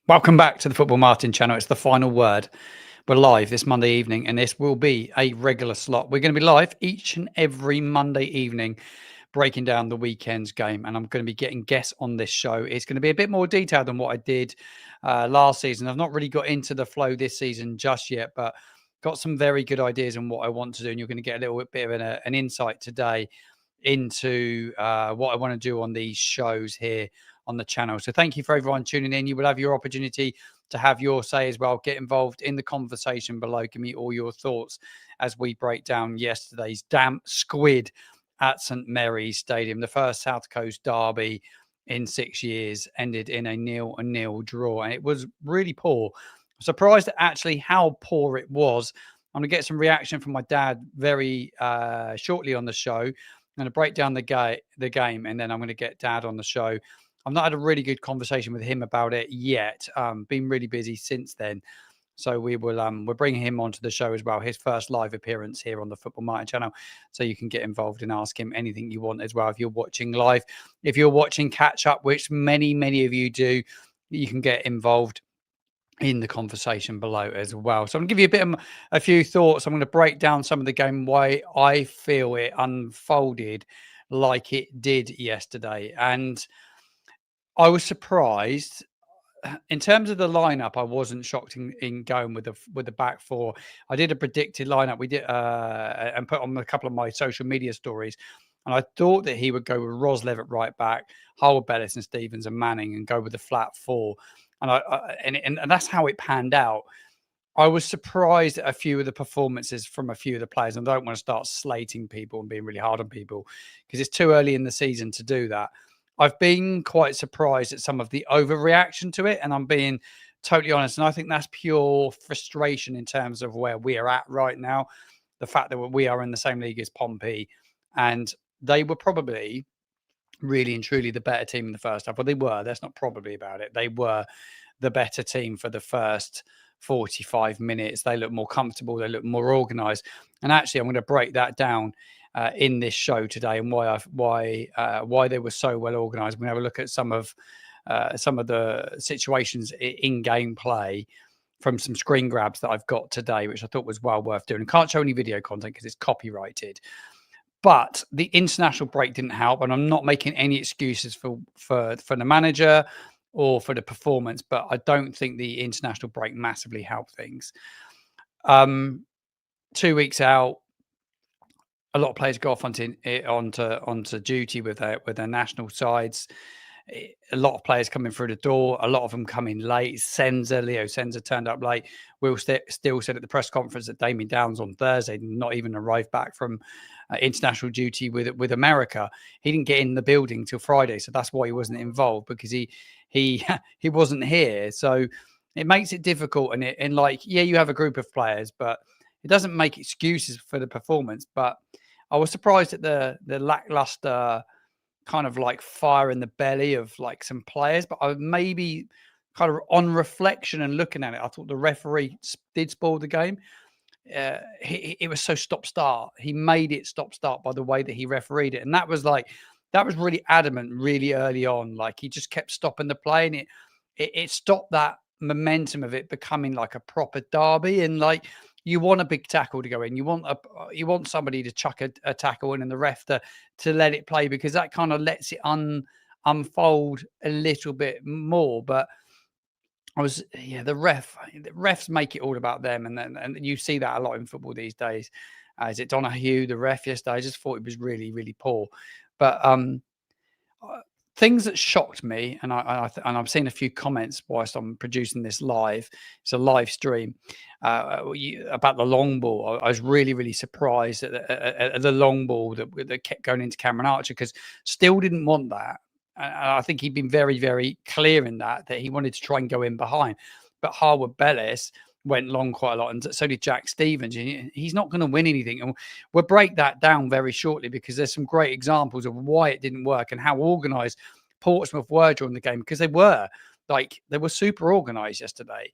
Welcome back to the Football Martin channel. It's the final word. We're live this Monday evening, and this will be a regular slot. We're going to be live each and every Monday evening, breaking down the weekend's game. And I'm going to be getting guests on this show. It's going to be a bit more detailed than what I did last season. I've not really got into the flow this season just yet, but got some very good ideas on what I want to do. And you're going to get a little bit of an insight today into what I want to do on these shows here on the channel. So thank you for everyone tuning in. You will have your opportunity to have your say as well. Get involved in the conversation below. Give me all your thoughts as we break down yesterday's damp squid at St Mary's Stadium. The first South Coast derby in 6 years ended in a 0-0 draw, and it was really poor. Surprised at actually how poor it was. I'm going to get some reaction from my dad very shortly on the show. I'm going to break down the game, and then I'm going to get Dad on the show. I've not had a really good conversation with him about it yet. Been really busy since then. So we're bringing him onto the show as well. His first live appearance here on the Football Martin channel. So you can get involved and ask him anything you want as well. If you're watching live, if you're watching catch up, which many of you do, you can get involved in the conversation below as well. So I'm going to give you a few thoughts. I'm going to break down some of the game, why I feel it unfolded like it did yesterday. And I was surprised in terms of the lineup. I wasn't shocked in going with the back four. I did a predicted lineup. We did and put on a couple of my social media stories. And I thought that he would go with Roslev at right back, Howard, Bellis, and Stevens and Manning, and go with the flat four. And that's how it panned out. I was surprised at a few of the performances from a few of the players. And I don't want to start slating people and being really hard on people because it's too early in the season to do that. I've been quite surprised at some of the overreaction to it, and I'm being totally honest. And I think that's pure frustration in terms of where we are at right now. The fact that we are in the same league as Pompey, and they were probably really and truly the better team in the first half. Well, they were. That's not probably about it. They were the better team for the first 45 minutes. They look more comfortable. They look more organised. And actually, I'm going to break that down in this show today, and why they were so well organised. We're going to have a look at some of the situations in game play from some screen grabs that I've got today, which I thought was well worth doing. I can't show any video content because it's copyrighted. But the international break didn't help, and I'm not making any excuses for the manager or for the performance, but I don't think the international break massively helped things. 2 weeks out, a lot of players go off onto duty with their national sides. A lot of players coming through the door. A lot of them coming late. Leo Senza turned up late. Will still said at the press conference that Damien Downs on Thursday not even arrived back from international duty with America. He didn't get in the building till Friday, so that's why he wasn't involved, because he he wasn't here. So it makes it difficult. And you have a group of players, but it doesn't make excuses for the performance. But I was surprised at the lackluster kind of like fire in the belly of like some players, but I maybe kind of on reflection and looking at it, I thought the referee did spoil the game. It was so stop-start. He made it stop-start by the way that he refereed it, and that was really adamant, really early on. Like he just kept stopping the play, and it stopped that momentum of it becoming like a proper derby. And like, you want a big tackle to go in. You want somebody to chuck a tackle in, and the ref to let it play, because that kind of lets it unfold a little bit more. But the refs make it all about them, and you see that a lot in football these days. Is it Donahue, the ref yesterday? I just thought it was really, really poor. But things that shocked me, and I've seen a few comments whilst I'm producing this live. It's a live stream about the long ball. I was really, really surprised at the long ball that kept going into Cameron Archer, because Steele didn't want that. And I think he'd been very, very clear in that he wanted to try and go in behind. But Harwood Bellis went long quite a lot, and so did Jack Stevens. He's not going to win anything. And we'll break that down very shortly, because there's some great examples of why it didn't work and how organised Portsmouth were during the game, because they were super organised yesterday.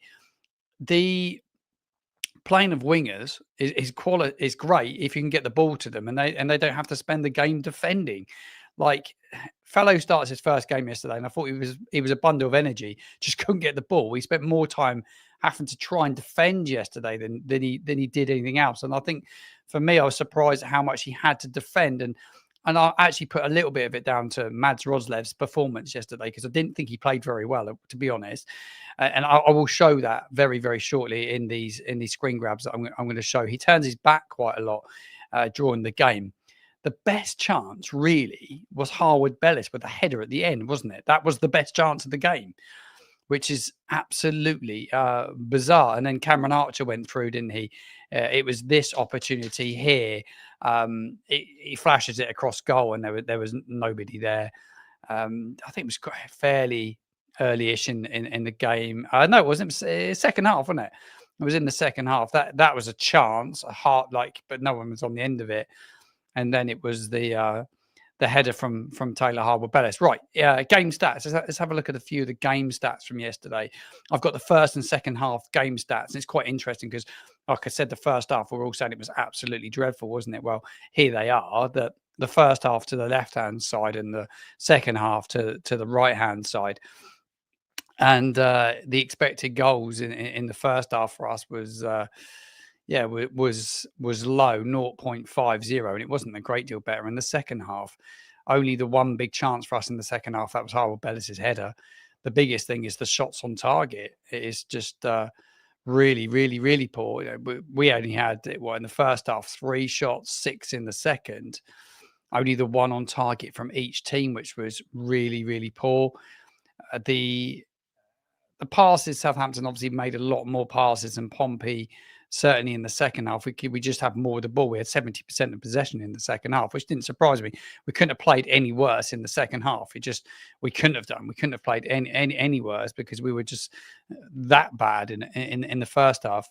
The playing of wingers is great if you can get the ball to them, and they don't have to spend the game defending. Like, Fellow starts his first game yesterday, and I thought he was a bundle of energy. Just couldn't get the ball. He spent more time having to try and defend yesterday than he did anything else. And I think for me, I was surprised at how much he had to defend. And I actually put a little bit of it down to Mads Roslev's performance yesterday, because I didn't think he played very well, to be honest. And I will show that very, very shortly in these screen grabs that I'm going to show. He turns his back quite a lot during the game. The best chance really was Harwood Bellis with a header at the end, wasn't it? That was the best chance of the game, which is absolutely bizarre. And then Cameron Archer went through, didn't he? It was this opportunity here. He flashes it across goal, and there was nobody there. I think it was quite fairly early-ish in the game. No, it wasn't. Second half, wasn't it? It was in the second half. That was a chance, a heart but no one was on the end of it. And then it was the header from Taylor Harwood-Bellis. Right, game stats. Let's have a look at a few of the game stats from yesterday. I've got the first and second half game stats, and it's quite interesting because, like I said, the first half, we were all saying it was absolutely dreadful, wasn't it? Well, here they are. The first half to the left-hand side and the second half to the right-hand side. And the expected goals in the first half for us was low, 0.50, and it wasn't a great deal better in the second half. Only the one big chance for us in the second half, that was Harwood Bellis's header. The biggest thing is the shots on target. It is just really, really, really poor. We only had in the first half 3 shots, 6 in the second. Only the 1 on target from each team, which was really, really poor. The passes, Southampton obviously made a lot more passes than Pompey. Certainly in the second half, we just had more of the ball. We had 70% of possession in the second half, which didn't surprise me. We couldn't have played any worse in the second half. We couldn't have done. We couldn't have played any worse, because we were just that bad in the first half.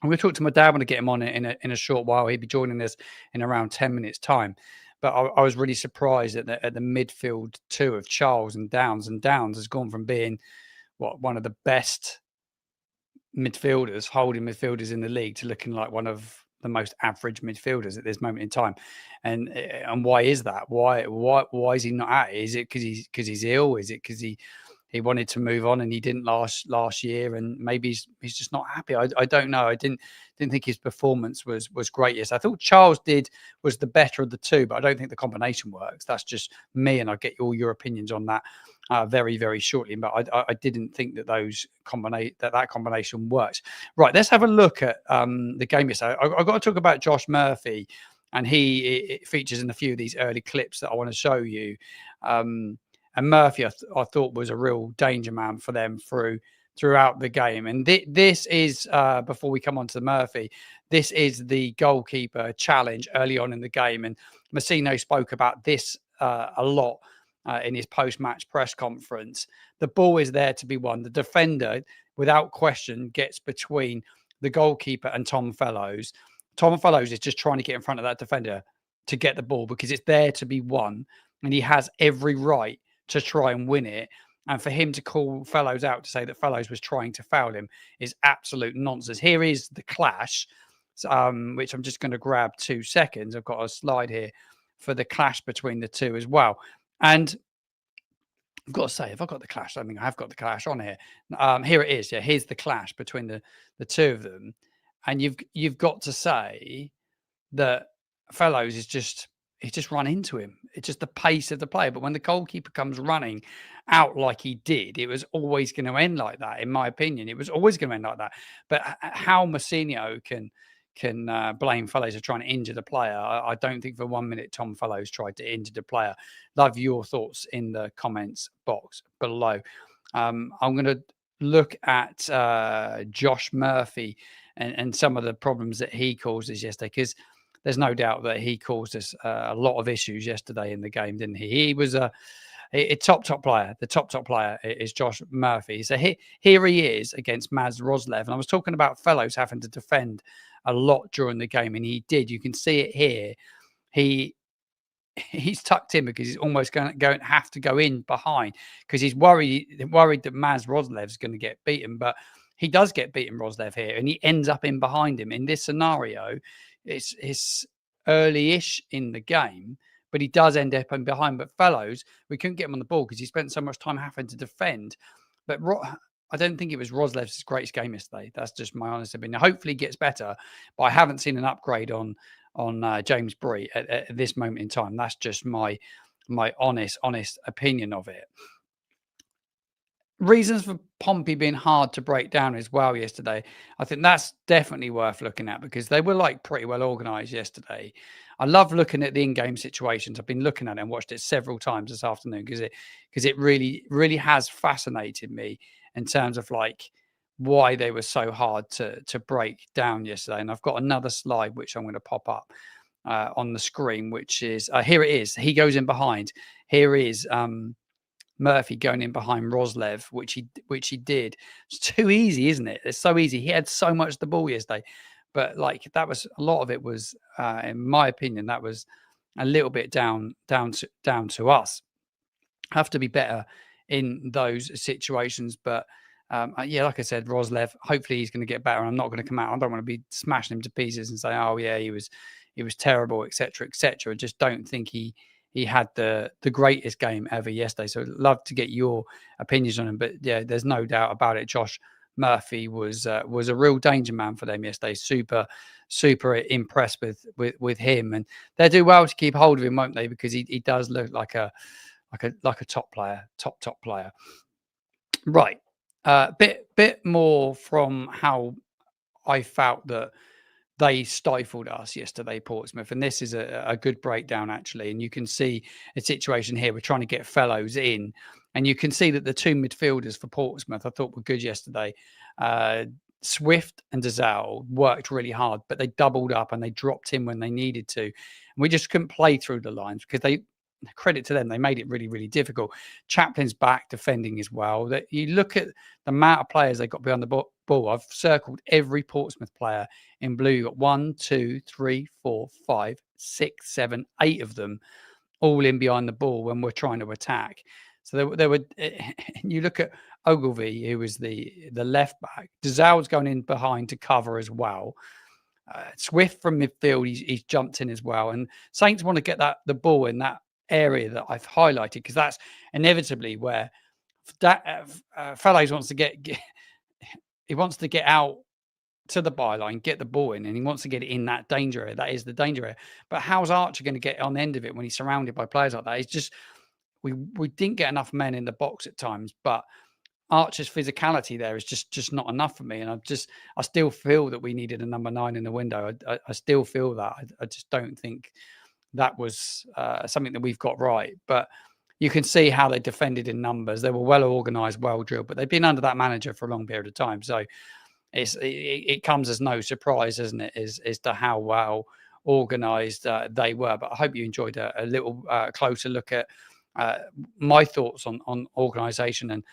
I'm going to talk to my dad when I get him on in a short while. He'll be joining us in around 10 minutes' time. But I was really surprised at the midfield two of Charles and Downs. And Downs has gone from being one of the best holding midfielders in the league to looking like one of the most average midfielders at this moment in time. And why is that? Why is he not at it? Is it because he's ill? Is it because he wanted to move on and he didn't last year, and maybe he's just not happy? I don't know. I didn't think his performance was great. Yes, I thought Charles was the better of the two, but I don't think the combination works. That's just me, and I'll get all your opinions on that very, very shortly. But I didn't think that that combination works. Right, let's have a look at the game yesterday. I've got to talk about Josh Murphy, and he features in a few of these early clips that I want to show you. And Murphy, I thought, was a real danger man for them throughout the game. And this is, before we come on to Murphy, this is the goalkeeper challenge early on in the game. And Messino spoke about this a lot in his post-match press conference. The ball is there to be won. The defender, without question, gets between the goalkeeper and Tom Fellows. Tom Fellows is just trying to get in front of that defender to get the ball, because it's there to be won. And he has every right to try and win it. And for him to call Fellows out to say that Fellows was trying to foul him is absolute nonsense. Here is the clash, which I'm just going to grab 2 seconds. I've got a slide here for the clash between the two as well. And I've got to say, if I've got the clash, I don't think I have got the clash on here. Here it is. Yeah, here's the clash between the two of them. And you've got to say that Fellows he's just run into him. It's just the pace of the play. But when the goalkeeper comes running out like he did, it was always going to end like that, in my opinion. It was always going to end like that. But how Messino can blame Fellows for trying to injure the player, I don't think for 1 minute Tom Fellows tried to injure the player. Love your thoughts in the comments box below. I'm going to look at Josh Murphy and some of the problems that he causes yesterday, because there's no doubt that he caused us a lot of issues yesterday in the game, didn't he? He was a top player. The top player is Josh Murphy. So here he is against Mads Roslev. And I was talking about Fellows having to defend a lot during the game, and he did. You can see it here. He's tucked in because he's almost going to have to go in behind, because he's worried that Mads Roslev's going to get beaten. But he does get beaten, Roslev, here, and he ends up in behind him. In this scenario, it's early-ish in the game, but he does end up in behind. But Fellows, we couldn't get him on the ball because he spent so much time having to defend. But I don't think it was Roslev's greatest game yesterday. That's just my honest opinion. Hopefully, he gets better, but I haven't seen an upgrade on James Bree at this moment in time. That's just my honest opinion of it. Reasons for Pompey being hard to break down as well yesterday. I think that's definitely worth looking at because they were like pretty well organised yesterday. I love looking at the in-game situations. I've been looking at it and watched it several times this afternoon because it really has fascinated me in terms of like why they were so hard to break down yesterday. And I've got another slide which I'm going to pop up on the screen, which is here it is. He goes in behind. Here is Murphy going in behind Roslev, which he did. It's too easy, isn't it? It's so easy. He had so much the ball yesterday, but like that was a lot of it was, in my opinion, that was a little bit down to us. Have to be better in those situations, but yeah, like I said, Roslev. Hopefully, he's going to get better. I'm not going to come out. I don't want to be smashing him to pieces and say, "Oh yeah, he was terrible," etc., etc. I just don't think he had the greatest game ever yesterday. So I'd love to get your opinions on him. But yeah, there's no doubt about it. Josh Murphy was a real danger man for them yesterday. Super impressed with him, and they'll do well to keep hold of him, won't they? Because he does look like a top player, top player. Right, bit more from how I felt that they stifled us yesterday, Portsmouth. And this is a good breakdown, actually. And you can see a situation here. We're trying to get Fellows in. And you can see that the two midfielders for Portsmouth, I thought were good yesterday. Swift and Dazal worked really hard, but they doubled up and they dropped in when they needed to. And we just couldn't play through the lines because credit to them, they made it really difficult. Chaplin's back defending as well. That you look at the amount of players they got behind the ball. I've circled every Portsmouth player in blue. You got 1, 2, 3, 4, 5, 6, 7, 8 of them all in behind the ball when we're trying to attack. So there were. You look at Ogilvie, who was the left back. Dazal's going in behind to cover as well. Swift from midfield, he's jumped in as well. And Saints want to get the ball in that area that I've highlighted because that's inevitably where that Fellows wants to get he wants to get out to the byline, get the ball in, and he wants to get it in that danger area. That is the danger area. But how's Archer going to get on the end of it when he's surrounded by players like that? It's just we didn't get enough men in the box at times, but Archer's physicality there is just not enough for me. And I still feel that we needed a number 9 in the window. I still feel that. I just don't think that was something that we've got right. But you can see how they defended in numbers. They were well organised, well drilled, but they've been under that manager for a long period of time. So it comes as no surprise, isn't it, as to how well organised they were. But I hope you enjoyed a little closer look at my thoughts on organisation and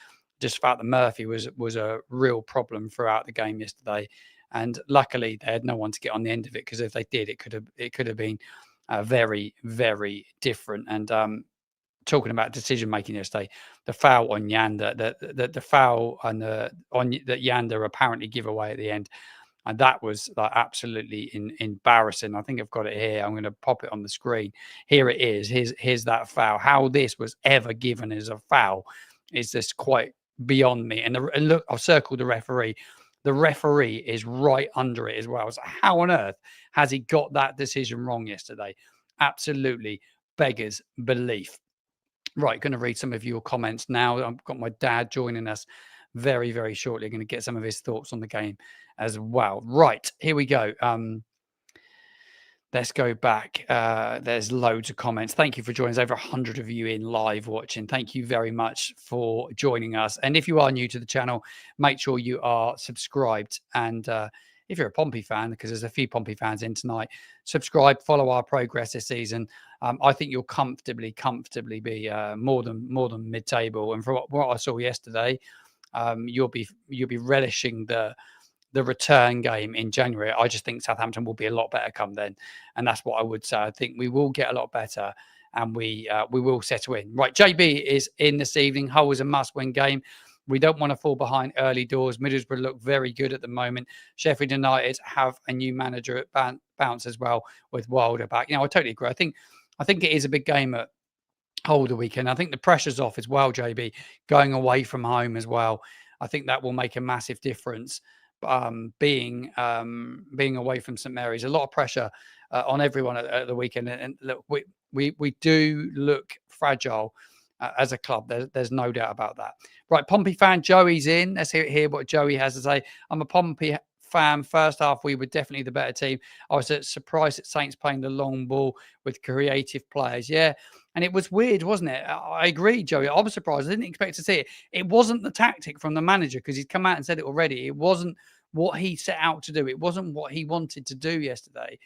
just the fact that Murphy was a real problem throughout the game yesterday. And luckily, they had no one to get on the end of it because if they did, it could have been very different. And talking about decision making yesterday, the foul on Yander, the foul on that Yander apparently give away at the end, and that was like absolutely embarrassing. I think I've got it here. I'm going to pop it on the screen. Here it is. Here's that foul. How this was ever given as a foul is just quite beyond me. And look, I've circled the referee. The referee is right under it as well. So how on earth has he got that decision wrong yesterday? Absolutely beggars belief. Right, going to read some of your comments now. I've got my dad joining us very shortly. Going to get some of his thoughts on the game as well. Right, here we go. Let's go back. There's loads of comments. Thank you for joining. There's over 100 of you in live watching. Thank you very much for joining us. And if you are new to the channel, make sure you are subscribed. And if you're a Pompey fan, because there's a few Pompey fans in tonight, subscribe, follow our progress this season. I think you'll comfortably be more than mid-table. And for what I saw yesterday, you'll be relishing the return game in January. I just think Southampton will be a lot better come then, and that's what I would say. I think we will get a lot better, and we will settle in. Right, JB is in this evening. Hull is a must-win game. We don't want to fall behind early doors. Middlesbrough look very good at the moment. Sheffield United have a new manager at Bounce as well with Wilder back. I totally agree. I think I think it is a big game at Holder weekend. I think the pressure's off as well, JB, going away from home as well. I think that will make a massive difference. Being away from St Mary's, a lot of pressure on everyone at the weekend, and look, we do look fragile as a club. There's no doubt about that. Right, Pompey fan Joey's in. Let's hear what Joey has to say. I'm a Pompey fan. First half, we were definitely the better team. I was surprised at Saints playing the long ball with creative players. Yeah. And it was weird, wasn't it? I agree, Joey. I was surprised. I didn't expect to see it. It wasn't the tactic from the manager, because he's come out and said it already. It wasn't what he set out to do. It wasn't what he wanted to do yesterday.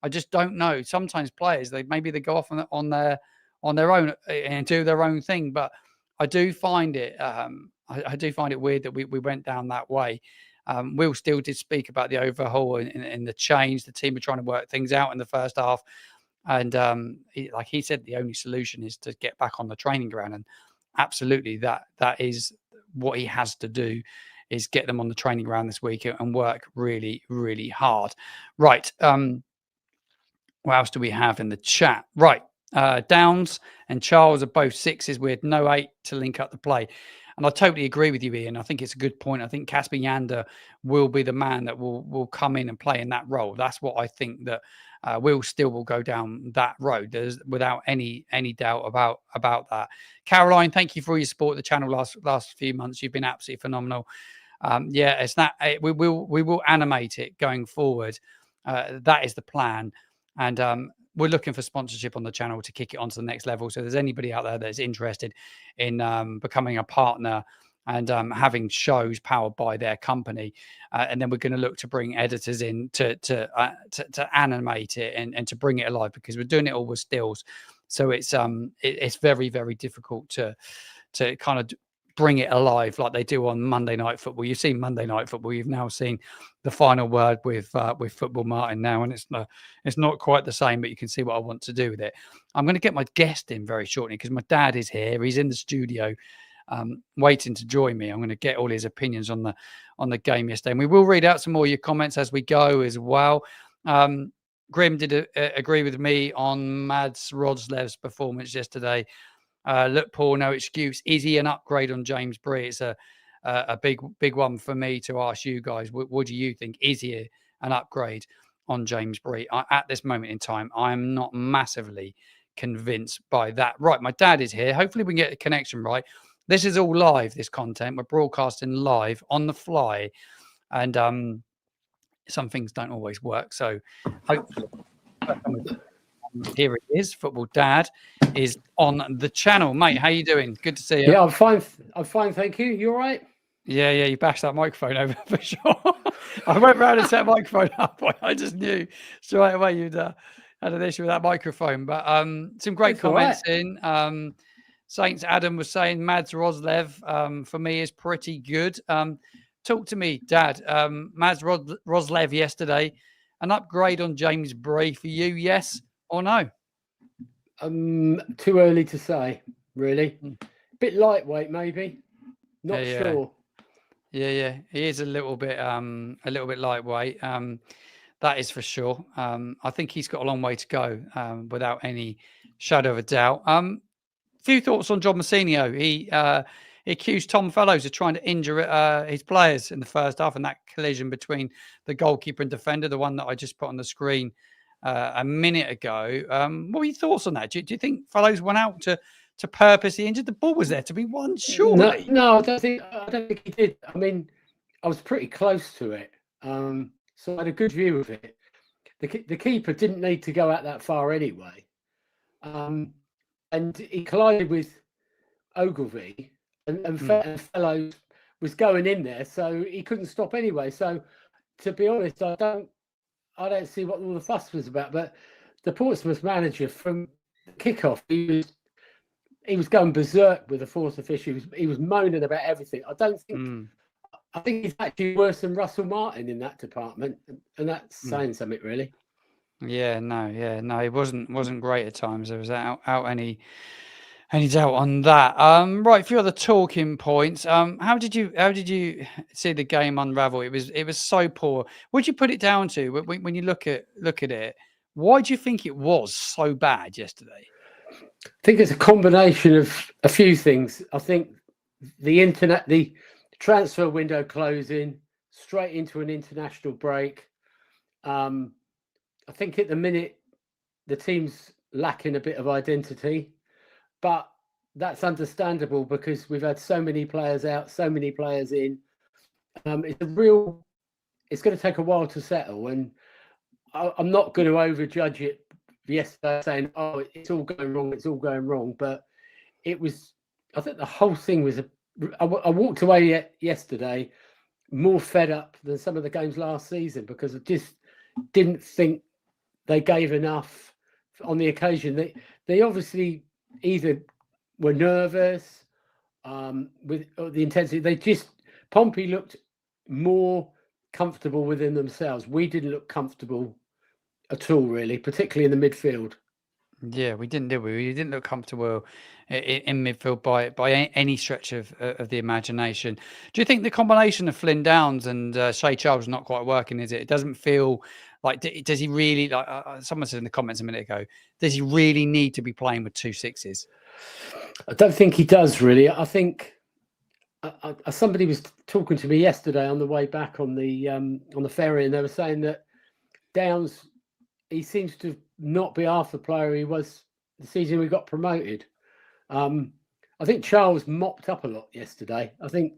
I just don't know. Sometimes players, they go off on their own and do their own thing. But I do find it I do find it weird that we went down that way. Will still did speak about the overhaul and the change. The team are trying to work things out in the first half. And like he said, the only solution is to get back on the training ground. And absolutely, that is what he has to do, is get them on the training ground this week and work really, really hard. Right. What else do we have in the chat? Right. Downs and Charles are both sixes with no 8 to link up the play. And I totally agree with you, Ian. I think it's a good point. I think Casper Yander will be the man that will come in and play in that role. That's what I think, that Will still will go down that road. There's without any doubt about that. Caroline, thank you for your support of the channel last few months. You've been absolutely phenomenal. Yeah, it's that we will animate it going forward. That is the plan. And we're looking for sponsorship on the channel to kick it on to the next level. So if there's anybody out there that's interested in becoming a partner and having shows powered by their company, and then we're going to look to bring editors in to animate it and to bring it alive, because we're doing it all with stills. So it's very, very difficult to kind of bring it alive like they do on Monday Night Football. You've seen Monday Night Football. You've now seen the final word with Football Martin now, and it's not quite the same, but you can see what I want to do with it. I'm going to get my guest in very shortly, because my dad is here. He's in the studio, waiting to join me. I'm going to get all his opinions on the game yesterday, and we will read out some more of your comments as we go as well. Grim did agree with me on Mads Rodslev's performance yesterday. Look, Paul, no excuse. Is he an upgrade on James Bree? It's a big one for me to ask you guys. What do you think? Is he an upgrade on James Bree? At this moment in time, I'm not massively convinced by that. Right, my dad is here. Hopefully we can get the connection right. This is all live, this content. We're broadcasting live on the fly. And some things don't always work. So hopefully... Here it is. Football Dad is on the channel, mate. How you doing? Good to see you. Yeah, I'm fine. Thank you. You all right? Yeah. You bashed that microphone over for sure. I went round and set the microphone up. I just knew straight away you'd had an issue with that microphone. But some great comments in. Saints Adam was saying Mads Roslev for me is pretty good. Talk to me, Dad. Mads Roslev yesterday, an upgrade on James Bree for you, yes or no? Too early to say, really. Bit lightweight, maybe. Not sure. Yeah. He is a little bit lightweight. That is for sure. I think he's got a long way to go, without any shadow of a doubt. Few thoughts on John Massinio. He accused Tom Fellows of trying to injure his players in the first half, and that collision between the goalkeeper and defender, the one that I just put on the screen a minute ago. What were your thoughts on that? Do you think Fellows went out to purposely injure? The ball was there to be won, surely. No, I don't think he did. I mean, I was pretty close to it, so I had a good view of it. The keeper didn't need to go out that far anyway, and he collided with Ogilvy, and Fellows was going in there, so he couldn't stop anyway. So, to be honest, I don't see what all the fuss was about. But the Portsmouth manager, from kickoff, he was going berserk with the fourth official. He was moaning about everything. I think he's actually worse than Russell Martin in that department, and that's saying something, really. Yeah, no, he wasn't great at times. There was out any doubt on that. Right, a few other talking points. How did you see the game unravel? It was so poor. What would you put it down to when you look at it? Why do you think it was so bad yesterday? I think it's a combination of a few things. I think the transfer window closing straight into an international break. I think at the minute the team's lacking a bit of identity, but that's understandable because we've had so many players out, so many players in. It's going to take a while to settle, and I'm not going to overjudge it yesterday saying, oh, it's all going wrong. But I think the whole thing was, I walked away yesterday more fed up than some of the games last season because I just didn't think they gave enough on the occasion. They obviously either were nervous with the intensity. Pompey looked more comfortable within themselves. We didn't look comfortable at all, really, particularly in the midfield. Yeah, we didn't, did we? We didn't look comfortable in midfield by any stretch of the imagination. Do you think the combination of Flynn Downs and Shay Charles is not quite working? Is it? It doesn't feel like. Does he really? Like someone said in the comments a minute ago, does he really need to be playing with 2 6s? I don't think he does really. I think somebody was talking to me yesterday on the way back on the ferry, and they were saying that Downs, he seems to not be half the player he was the season we got promoted. I think Charles mopped up a lot yesterday. I think,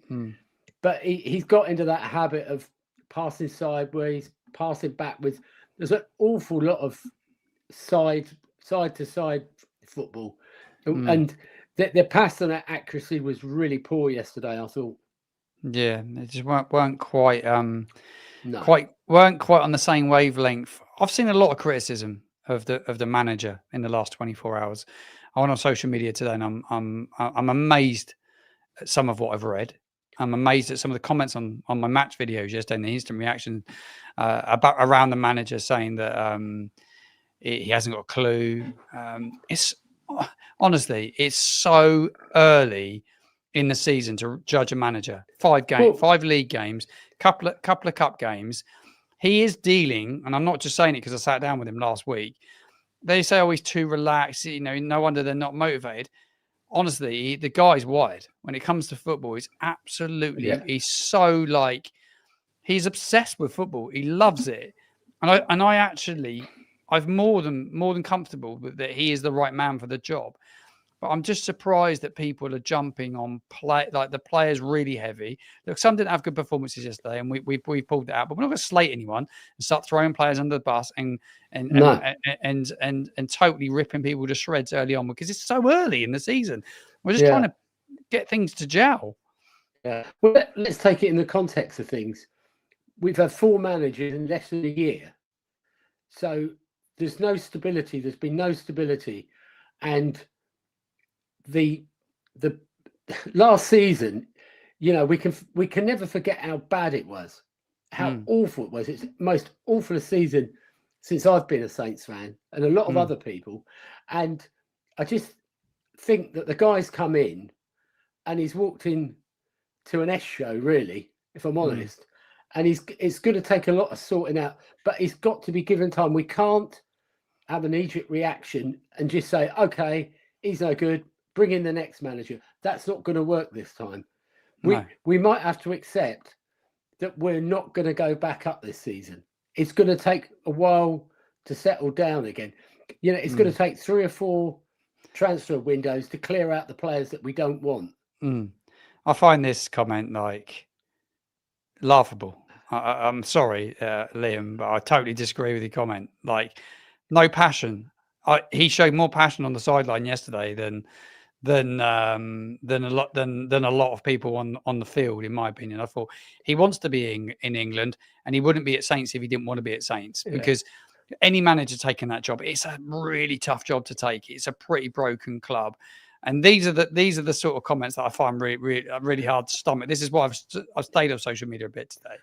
but he's got into that habit of passing sideways, passing backwards. There's an awful lot of side to side football, and their pass and their accuracy was really poor yesterday, I thought. Yeah, they just weren't quite No. weren't quite on the same wavelength. I've seen a lot of criticism of the manager in the last 24 hours. I went on social media today, and I'm amazed at some of what I've read. I'm amazed at some of the comments on my match videos yesterday and the instant reaction around the manager saying that he hasn't got a clue. It's honestly, it's so early in the season to judge a manager. 5 league games, couple of cup games. He is dealing, and I'm not just saying it because I sat down with him last week. They say, oh, he's too relaxed. No wonder they're not motivated. Honestly, the guy's wired. When it comes to football, he's absolutely, he's so he's obsessed with football. He loves it. And I'm more than comfortable that he is the right man for the job. But I'm just surprised that people are jumping on the players really heavy. Look, some didn't have good performances yesterday, and we pulled it out. But we're not going to slate anyone and start throwing players under the bus and totally ripping people to shreds early on because it's so early in the season. We're just trying to get things to gel. Yeah. Well, let's take it in the context of things. We've had 4 managers in less than a year, so there's no stability. There's been no stability, and the last season, we can never forget how bad it was, how awful it was. It's the most awful season since I've been a Saints fan, and a lot of other people. And I just think that the guy's come in and he's walked in to an S show, really, if I'm honest. And it's going to take a lot of sorting out, but he's got to be given time. We can't have an knee-jerk reaction and just say, okay, he's no good, bring in the next manager. That's not going to work this time. We might have to accept that we're not going to go back up this season. It's going to take a while to settle down again. It's going to take 3 or 4 transfer windows to clear out the players that we don't want. I find this comment laughable. I'm sorry, Liam, but I totally disagree with your comment. No passion. He showed more passion on the sideline yesterday than a lot of people on the field, in my opinion. I thought he wants to be in England, and he wouldn't be at Saints if he didn't want to be at Saints. Because any manager taking that job, it's a really tough job to take. It's a pretty broken club. And these are the sort of comments that I find really hard to stomach. This is why I've stayed off social media a bit today.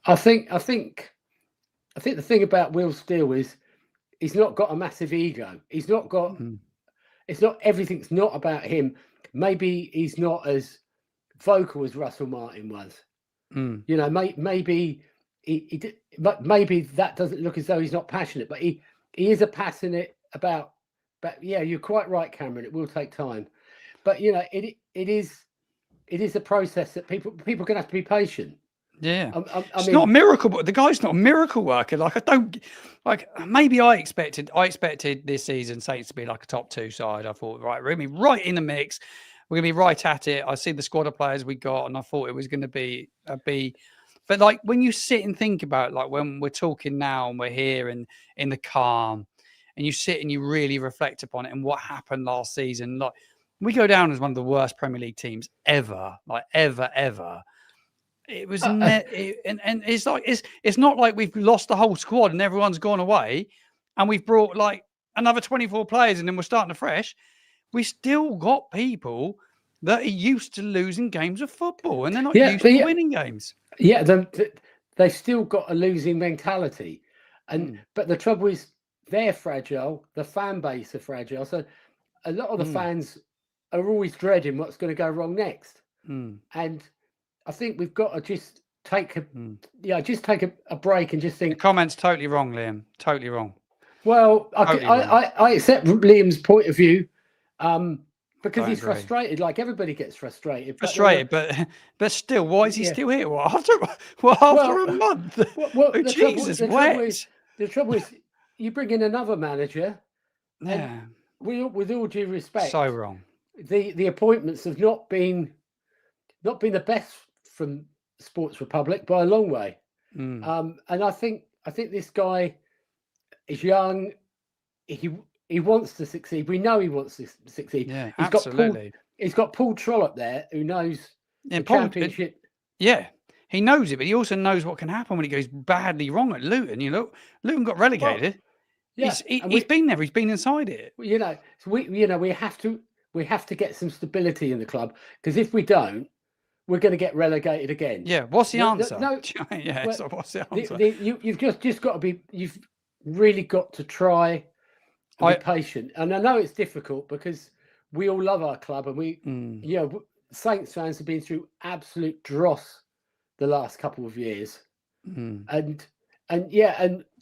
I think the thing about Will Steele is he's not got a massive ego. He's not got. It's not, everything's not about him. Maybe he's not as vocal as Russell Martin was. Maybe maybe that doesn't look as though he's not passionate, but he is a passionate about. But yeah, you're quite right, Cameron. It will take time, but you know, it is a process that people are going to have to be patient. Yeah, I it's mean, not a miracle, but the guy's not a miracle worker. Like I don't like. Maybe I expected this season Saints to be like a top 2 side. I thought right, we're gonna be right in the mix. We're gonna be right at it. I see the squad of players we got, and I thought it was going to be a B. But like when you sit and think about like when we're talking now and we're here and in the calm, and you sit and you really reflect upon it and what happened last season, like we go down as one of the worst Premier League teams ever, like ever. It was and it's like it's not like we've lost the whole squad and everyone's gone away, and we've brought like another 24 players and then we're starting afresh. We still got people that are used to losing games of football and they're not used to winning games. Yeah, they've still got a losing mentality, and but the trouble is they're fragile. The fan base are fragile, so a lot of the fans are always dreading what's going to go wrong next, and I think we've got to just take a break and just think. The comment's totally wrong, Liam. Totally wrong. Well, I accept Liam's point of view, because he's frustrated. Like everybody gets frustrated. But still, why is he still here? After a month? The trouble is, you bring in another manager. Yeah. With all due respect, so wrong. The appointments have not been the best from Sports Republic by a long way. And I think this guy is young. He wants to succeed. We know he wants to succeed. Yeah, absolutely. He's got Paul Trollope there who knows the championship. He knows it, but he also knows what can happen when it goes badly wrong at Luton. You know, Luton got relegated. Well, he's been there. He's been inside it. You know, so we have to get some stability in the club, because if we don't, we're going to get relegated again. Yeah. What's the answer? What's the answer? You've just got to be. You've really got to try and be patient. And I know it's difficult because we all love our club, and we, Saints fans have been through absolute dross the last couple of years. And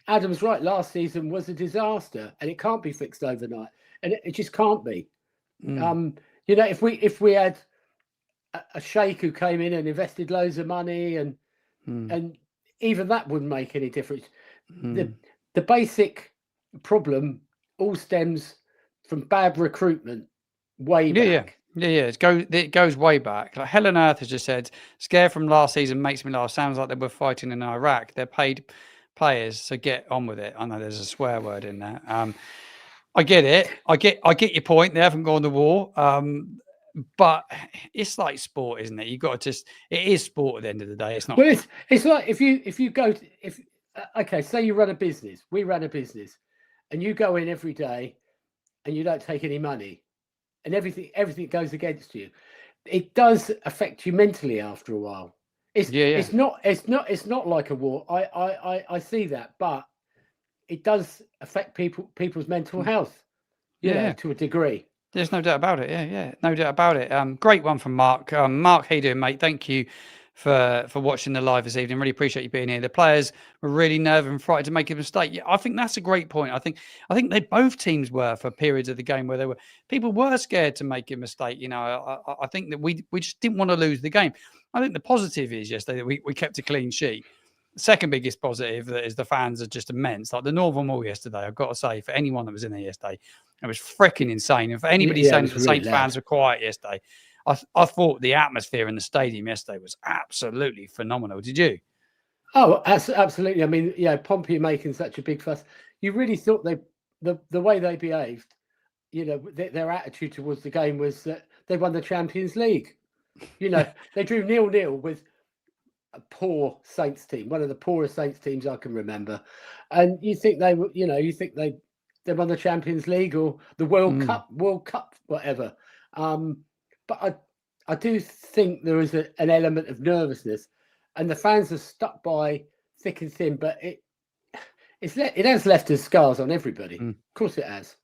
Adam's right. Last season was a disaster, and it can't be fixed overnight, and it just can't be. If we had a sheikh who came in and invested loads of money, and even that wouldn't make any difference. The basic problem all stems from bad recruitment way back. Yeah. It goes way back. Like Helen Earth has just said, "Scare from last season makes me laugh. Sounds like they were fighting in Iraq. They're paid players, so get on with it." I know there's a swear word in there. I get it. I get your point. They haven't gone to war. But it's like sport, isn't it? You've got to it is sport at the end of the day. It's not. Well, it's like if you go to, say you run a business, we run a business, and you go in every day and you don't take any money, and everything goes against you. It does affect you mentally after a while. It's not like a war. I see that, but it does affect people's mental health, you know, to a degree. There's no doubt about it. Yeah, no doubt about it. Great one from Mark. Mark, how you doing, mate? Thank you for watching the live this evening. Really appreciate you being here. The players were really nervous and frightened to make a mistake. Yeah, I think that's a great point. I think they both teams were for periods of the game where people were scared to make a mistake. You know, I think that we just didn't want to lose the game. I think the positive is yesterday that we kept a clean sheet. The second biggest positive is the fans are just immense. Like the Northern Wall yesterday, I've got to say, for anyone that was in there yesterday, it was freaking insane. And for anybody saying that the Saints fans were quiet yesterday, I thought the atmosphere in the stadium yesterday was absolutely phenomenal. Did you? Oh, absolutely. I mean, Pompey making such a big fuss. You really thought the way they behaved, you know, their attitude towards the game was that they won the Champions League. You know, they drew 0-0 with a poor Saints team, one of the poorest Saints teams I can remember. And you think they won the Champions League or the World Cup, whatever. But I do think there is an element of nervousness, and the fans are stuck by thick and thin. But it has left us scars on everybody. Of course, it has.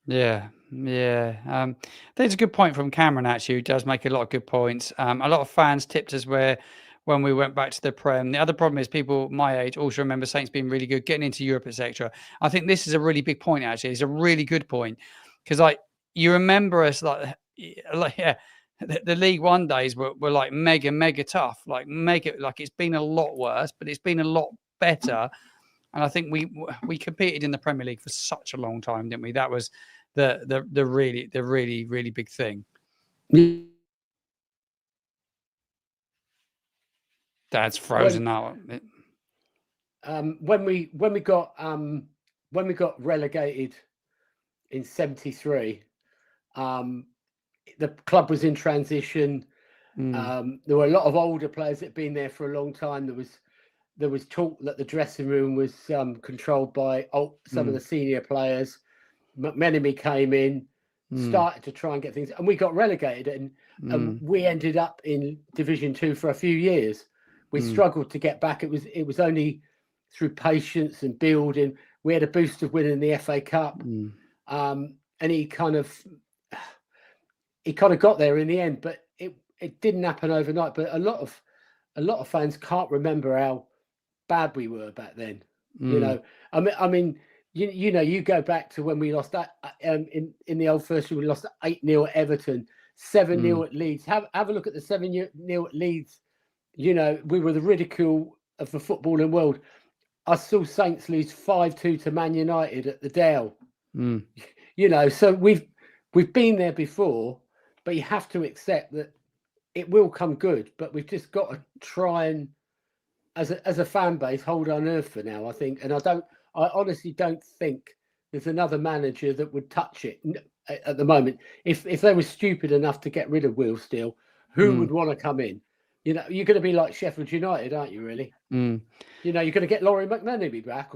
Yeah. There's a good point from Cameron, actually, who does make a lot of good points. A lot of fans tipped us where when we went back to the Prem. The other problem is people my age also remember Saints being really good, getting into Europe, etc. I think this is a really big point, actually. It's a really good point because like you remember us like yeah, the League One days were like mega tough, like it's been a lot worse, but it's been a lot better. And I think we competed in the Premier League for such a long time, didn't we? That was the really big thing. Dad's frozen now. When we got relegated in '73, the club was in transition. There were a lot of older players that had been there for a long time. There was talk that the dressing room was controlled by some of the senior players. McMenemy came in, started to try and get things, and we got relegated, and we ended up in Division 2 for a few years. We struggled to get back. It was only through patience and building. We had a boost of winning the FA Cup, and he kind of got there in the end, but it didn't happen overnight. But a lot of fans can't remember how bad we were back then. You know, I mean, you know, you go back to when we lost that in the old first year, we lost 8-0 at Everton, 7-0 at Leeds. Have a look at the 7-0 at Leeds. You know, we were the ridicule of the footballing world. I saw Saints lose 5-2 to Man United at the Dale. You know, so we've been there before, but you have to accept that it will come good. But we've just got to try and, as a fan base, hold our nerve for now, I think. And I honestly don't think there's another manager that would touch it at the moment. If they were stupid enough to get rid of Will Steele, who would want to come in? You know, you're going to be like Sheffield United, aren't you, really? You know, you're going to get Laurie McMenemy back.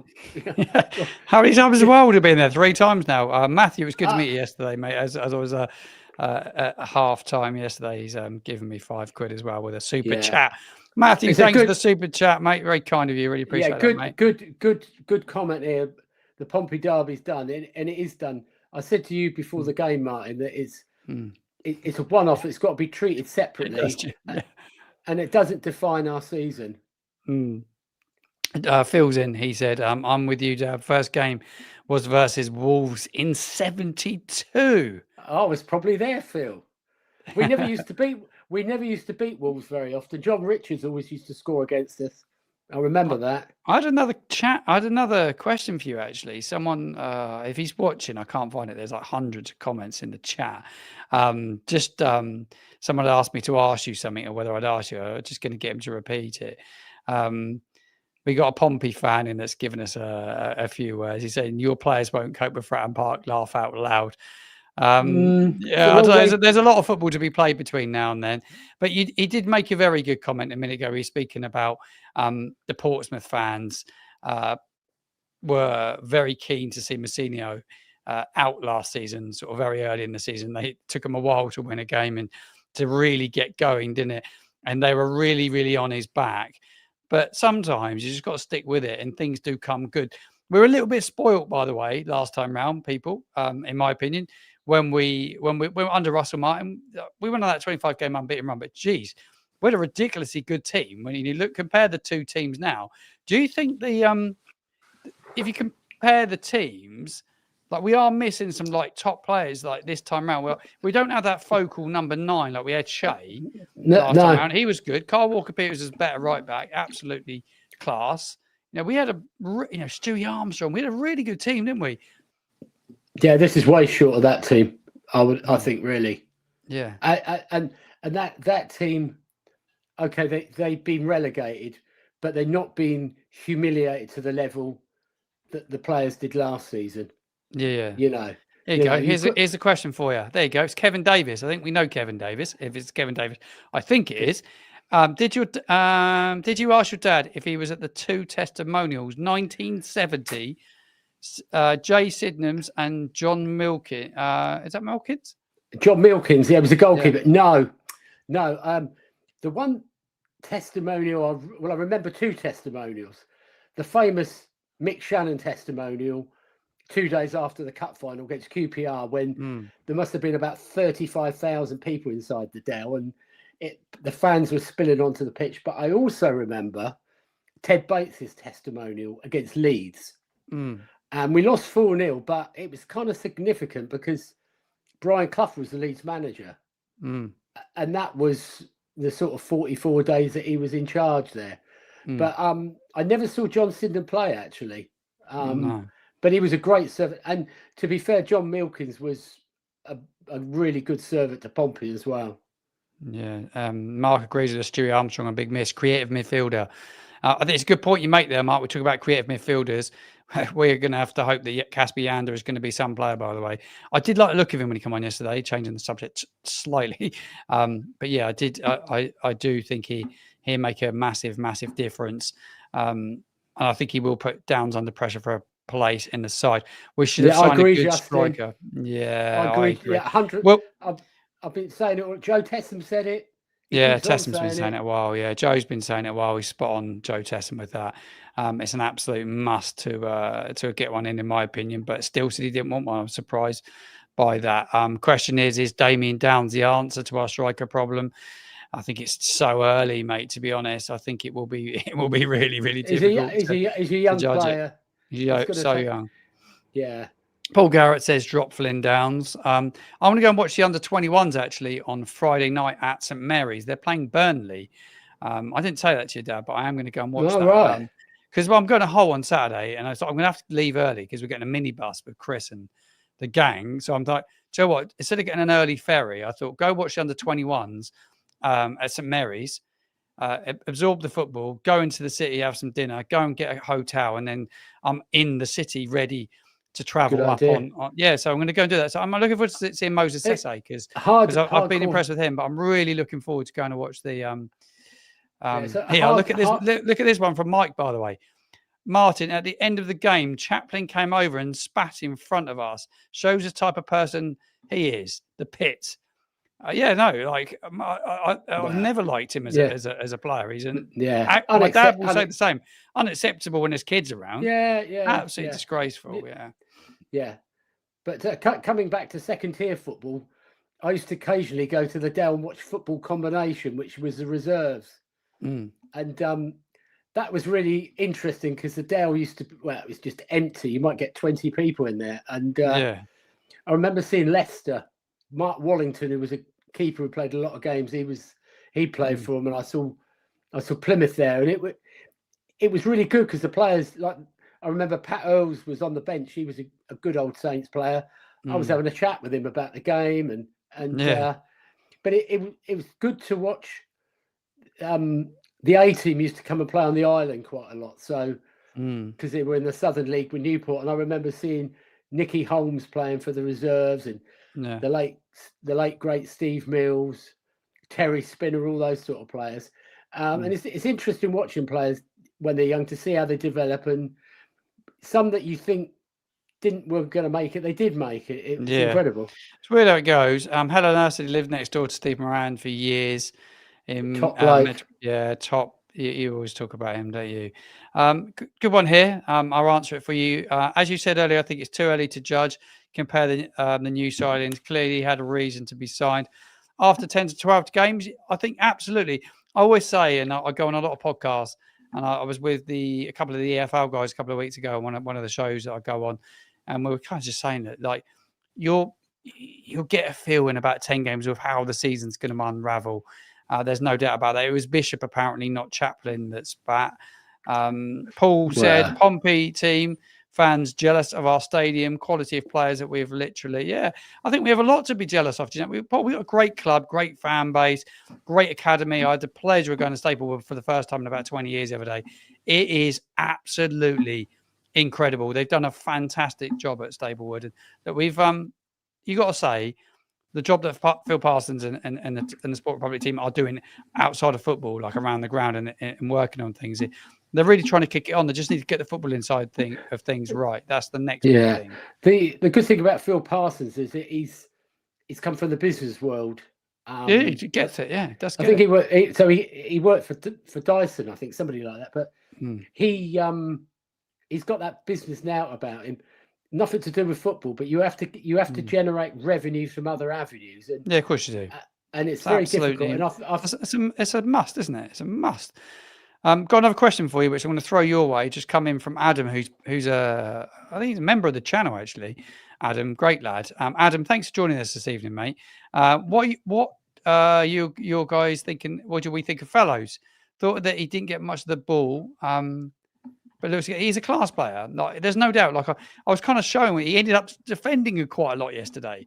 How many times as well would have been there? 3 times now. Matthew, it was good to meet you yesterday, mate. As I was at half time yesterday, he's given me £5 as well with a super chat. Matthew, thanks for the super chat, mate. Very kind of you. Really appreciate that, mate. Good comment here. The Pompey Derby's done, and it is done. I said to you before the game, Martin, that it's a one-off. It's got to be treated separately, and it doesn't define our season. Phil's in. He said, "I'm with you, Dad. First game was versus Wolves in '72." I was probably there, Phil. We never used to beat Wolves very often. John Richards always used to score against us. I remember that. I had another question for you, actually. Someone, if he's watching, I can't find it. There's like hundreds of comments in the chat. Someone asked me to ask you something, or whether I'd ask you. I'm just going to get him to repeat it. We got a Pompey fan in that's given us a few words. He's saying your players won't cope with Fratton Park. Laugh out loud. There's a lot of football to be played between now and then. But he did make a very good comment a minute ago. He's speaking about the Portsmouth fans were very keen to see Mousinho out last season, sort of very early in the season. They took him a while to win a game and to really get going, didn't it? And they were really, really on his back. But sometimes you just got to stick with it, and things do come good. We're a little bit spoilt, by the way, last time round, people, in my opinion. When we were under Russell Martin, we went on that 25-game unbeaten run. But geez, we had a ridiculously good team. When you compare the two teams now, do you think if you compare the teams, like we are missing some like top players like this time round? Well, we don't have that focal number 9 like we had Shea last time round. He was good. Kyle Walker-Peters is better right back, absolutely class. You know, we had Stewie Armstrong. We had a really good team, didn't we? Yeah, this is way short of that team. I think really. Yeah. And that team, okay, they've been relegated, but they're not being humiliated to the level that the players did last season. Yeah. You know. There you go. Here's a question for you. There you go. It's Kevin Davis. I think we know Kevin Davis. If it's Kevin Davis, I think it is. Did you ask your dad if he was at the 2 testimonials, 1970? Jay Sydenham's and John Milkins. Is that Milkins? John Milkins. Yeah, he was a goalkeeper. Yeah. No. The one testimonial. I remember 2 testimonials. The famous Mick Shannon testimonial 2 days after the cup final against QPR, when there must have been about 35,000 people inside the Dell, and the fans were spilling onto the pitch. But I also remember Ted Bates's testimonial against Leeds. And we lost 4-0, but it was kind of significant because Brian Clough was the Leeds manager. And that was the sort of 44 days that he was in charge there. But I never saw John Sinden play, actually. No. But he was a great servant. And to be fair, John Milkins was a really good servant to Pompey as well. Yeah. Mark agrees with Stewie Armstrong, a big miss. Creative midfielder. I think it's a good point you make there, Mark. We talk about creative midfielders. We're going to have to hope that Casper Yander is going to be some player, by the way. I did like the look of him when he came on yesterday, changing the subject slightly. But yeah, I do think he'll make a massive, massive difference. And I think he will put Downs under pressure for a place in the side. We should have signed a good striker. Yeah, I agree. Yeah, 100. Well, I've been saying it. Joe Tessam said it. Tessam's been saying it a while. Yeah, Joe's been saying it a while. He's spot on, Joe Tessam, with that. It's an absolute must to get one in my opinion. But still said he didn't want one. I'm surprised by that. Question is Damien Downs the answer to our striker problem? I think it's so early, mate. To be honest, I think it will be really, really difficult. Is he a young player? He's so young. Yeah. Paul Garrett says drop Flynn Downs. I'm going to go and watch the under-21s actually on Friday night at St Mary's. They're playing Burnley. I didn't say that to your dad, but I am going to go and watch that. Right. Because I'm going to Hull on Saturday, and I thought I'm going to have to leave early because we're getting a minibus with Chris and the gang. So I'm like, do you know what? Instead of getting an early ferry, I thought go watch the under-21s at St Mary's. Absorb the football, go into the city, have some dinner, go and get a hotel, and then I'm in the city ready to travel up on. So I'm going to go and do that. So I'm looking forward to seeing Moses Sisse because I've been impressed with him, but I'm really looking forward to going to watch the look at this one from Mike, by the way. Martin, at the end of the game, Chaplin came over and spat in front of us. Shows the type of person he is. The pit. I've never liked him as a player. He's my dad will say the same. Unacceptable when his kids around. Absolutely disgraceful. Yeah. But coming back to second tier football, I used to occasionally go to the Dell and watch Football Combination, which was the reserves, and that was really interesting because the Dell used to it was just empty. You might get 20 people in there, and I remember seeing Leicester. Mark Wallington, who was a keeper who played a lot of games, he played for him, and I saw Plymouth there, and it was really good because the players, like I remember Pat Earls was on the bench. He was a good old Saints player. I was having a chat with him about the game, but it was good to watch. The A team used to come and play on the island quite a lot, so because they were in the Southern League with Newport, and I remember seeing Nicky Holmes playing for the reserves and. The late great Steve Mills, Terry Spinner, all those sort of players, and it's interesting watching players when they're young to see how they develop, and some that you think were going to make it, they did make it. It's incredible. It's weird how it goes. Helen Ursula lived next door to Steve Moran for years. Top bloke. Top. You always talk about him, don't you? Good one here. I'll answer it for you. As you said earlier, I think it's too early to judge. Compare the new signings. Clearly had a reason to be signed. After 10 to 12 games, I think absolutely. I always say, and I go on a lot of podcasts, and I was with a couple of the EFL guys a couple of weeks ago on one of the shows that I go on, and we were kind of just saying that, like, you'll get a feel in about 10 games of how the season's going to unravel. There's no doubt about that. It was Bishop, apparently, not Chaplin, that spat. Paul said, Pompey team, fans jealous of our stadium, quality of players that we've literally, I think we have a lot to be jealous of. We've got a great club, great fan base, great academy. I had the pleasure of going to Staplewood for the first time in about 20 years every day. It is absolutely incredible. They've done a fantastic job at Staplewood. And that we've, you got to say, the job that Phil Parsons and the Sport Republic team are doing outside of football, like around the ground and working on things, they're really trying to kick it on. They just need to get the football inside of things right. That's the next big thing. The good thing about Phil Parsons is that he's come from the business world. He gets it. Yeah, that's good. I think he worked for Dyson. I think somebody like that. But he's got that business now about him. Nothing to do with football, but you have to generate revenue from other avenues. And, of course you do. and it's very difficult. And it's a must, isn't it? It's a must. Got another question for you, which I'm going to throw your way. Just come in from Adam, who's I think he's a member of the channel actually. Adam, great lad. Adam, thanks for joining us this evening, mate. What you guys thinking? What do we think of Fellows? Thought that he didn't get much of the ball, but looks he's a class player. Like, there's no doubt. Like I was kind of showing, he ended up defending quite a lot yesterday.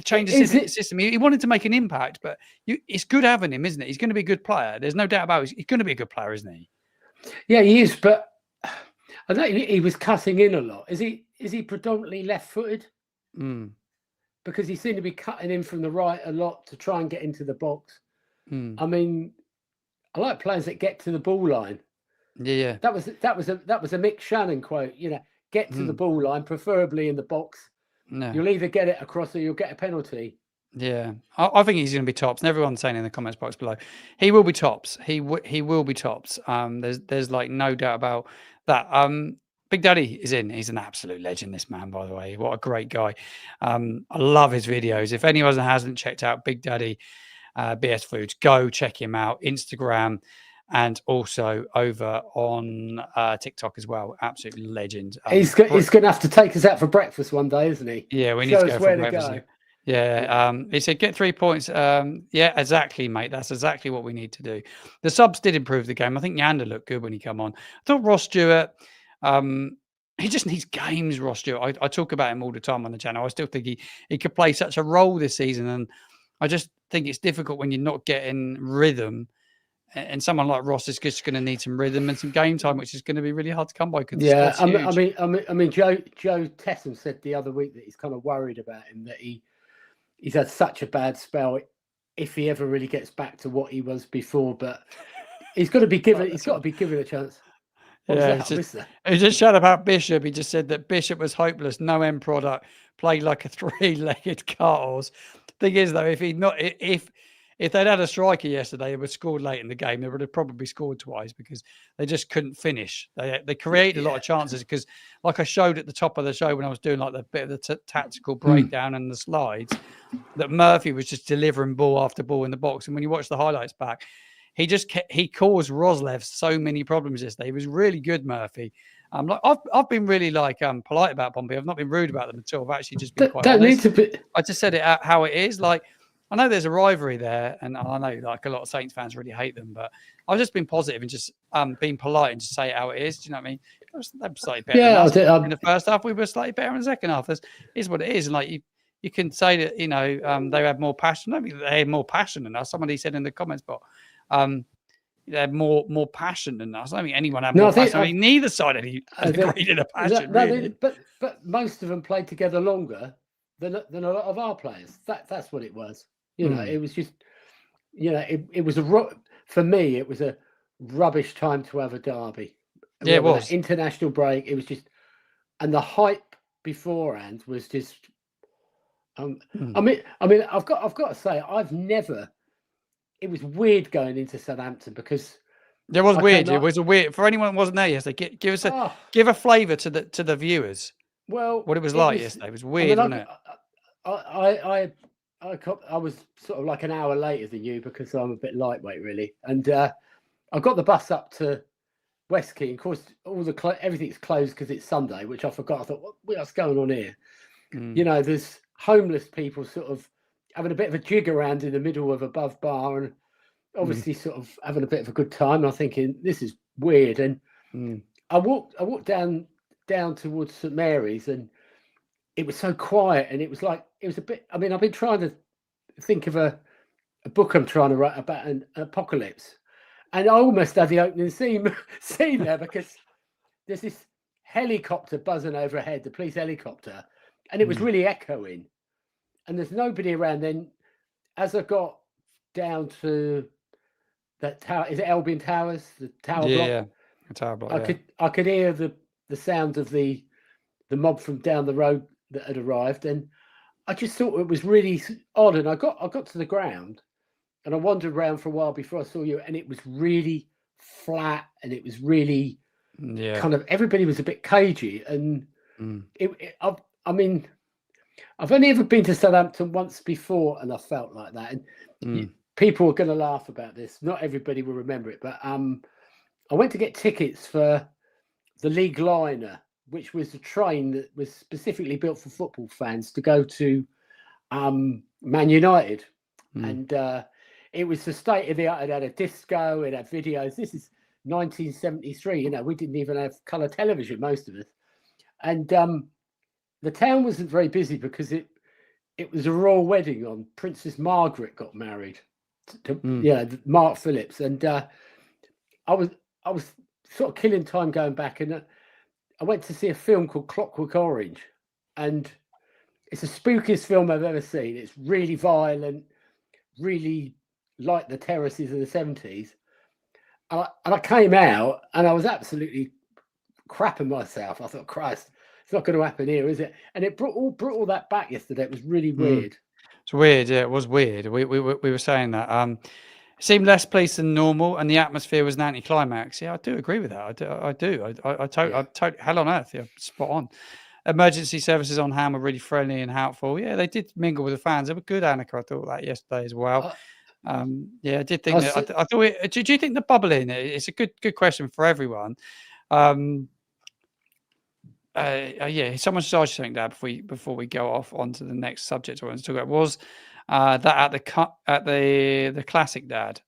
Change the system. He wanted to make an impact, but it's good having him, isn't it? He's going to be a good player. There's no doubt about it. He's going to be a good player, isn't he? Yeah, he is. But I know he was cutting in a lot. Is he predominantly left-footed? Because he seemed to be cutting in from the right a lot to try and get into the box. I mean, I like players that get to the ball line. Yeah. That was a Mick Shannon quote. You know, get to the ball line, preferably in the box. No. You'll either get it across or you'll get a penalty. Yeah, I think he's going to be tops. And everyone's saying in the comments box below, he will be tops. He will be tops. There's like no doubt about that. Big Daddy is in. He's an absolute legend, this man, by the way. What a great guy. I love his videos. If anyone hasn't checked out Big Daddy BS Foods, go check him out. Instagram and also over on TikTok as well. Absolute legend. He's going to have to take us out for breakfast one day, isn't he? Yeah, we need to go for breakfast. Yeah, he said get 3 points. Yeah, exactly, mate. That's exactly what we need to do. The subs did improve the game. I think Yander looked good when he came on. I thought Ross Stewart, he just needs games, Ross Stewart. I talk about him all the time on the channel. I still think he could play such a role this season, and I just think it's difficult when you're not getting rhythm. And someone like Ross is just going to need some rhythm and some game time, which is going to be really hard to come by. Yeah, I mean, Joe Tessam said the other week that he's kind of worried about him, that he's had such a bad spell if he ever really gets back to what he was before. But he's got to be given. He's got to be given a chance. He just shut about Bishop. He just said that Bishop was hopeless, no end product, played like a three-legged cart horse. Thing is, though, if they'd had a striker yesterday who had scored late in the game, they would have probably scored twice because they just couldn't finish. They created a lot of chances because, like I showed at the top of the show when I was doing like the bit of the tactical breakdown and the slides, that Murphy was just delivering ball after ball in the box. And when you watch the highlights back, he caused Roslev so many problems yesterday. He was really good, Murphy. I've been really polite about Pompey. I've not been rude about them at all. I've actually just been quite honest. I just said it how it is. Like, I know there's a rivalry there, and I know like a lot of Saints fans really hate them, but I've just been positive and just being polite and just say it how it is. Do you know what I mean? They were slightly better in the first half. We were slightly better in the second half. This is what it is. And like you can say that, you know, they had more passion. I mean, they had more passion than us. Somebody said in the comments, but they had more passion than us. I don't think anyone had more passion. I mean, neither side agreed in a passion. Really. But most of them played together longer than a lot of our players. That's what it was. You know, it was just, you know, it was for me, it was a rubbish time to have a derby. Yeah, it was. International break. It was just, and the hype beforehand was just, I mean, I've got to say, it was weird going into Southampton because it was weird. It was a weird, for anyone who wasn't there yesterday, give a flavour to the viewers. Well, what it was like yesterday. It was weird, wasn't it? I was sort of like an hour later than you because I'm a bit lightweight, really. And I got the bus up to West Key. Of course, everything's closed because it's Sunday, which I forgot. I thought, what's going on here? You know, there's homeless people sort of having a bit of a jig around in the middle of Above Bar and obviously sort of having a bit of a good time. I'm thinking, this is weird. And I walked down towards St Mary's and it was so quiet, and it was a bit. I mean, I've been trying to think of a book I'm trying to write about an apocalypse, and I almost had the opening scene there because there's this helicopter buzzing overhead, the police helicopter, and it was really echoing, and there's nobody around. Then, as I got down to that tower, is it Albion Towers, the tower block? Yeah, the tower block. I could hear the sound of the mob from down the road that had arrived, and I just thought it was really odd. And I got to the ground and I wandered around for a while before I saw you, and it was really flat and it was really kind of, everybody was a bit cagey, and I mean, I've only ever been to Southampton once before, and I felt like that. And people are going to laugh about this. Not everybody will remember it, but I went to get tickets for the League Liner, which was a train that was specifically built for football fans to go to Man United. And it was the state of the art. It had a disco, it had videos. This is 1973. You know, we didn't even have colour television, most of us. And the town wasn't very busy because it was a royal wedding on. Princess Margaret got married to Mark Phillips. And I was sort of killing time going back, and I went to see a film called Clockwork Orange, and it's the spookiest film I've ever seen. It's really violent, really like the terraces of the 70s. And I came out and I was absolutely crapping myself. I thought, Christ, it's not going to happen here, is it? And it brought all that back yesterday. It was really weird. It's weird, yeah. It was weird. We were saying that. It seemed less police than normal, and the atmosphere was an anticlimax. Yeah, I do agree with that. I do. I totally. Hell on earth. Yeah, spot on. Emergency services on hand were really friendly and helpful. Yeah, they did mingle with the fans. They were good, Annika. I thought that yesterday as well. Yeah, I did think that. I thought. Do you think the bubbling? It's a good question for everyone. Yeah, someone should ask something, Dad, before we go off onto the next subject I want to talk about. Was that at the classic, Dad?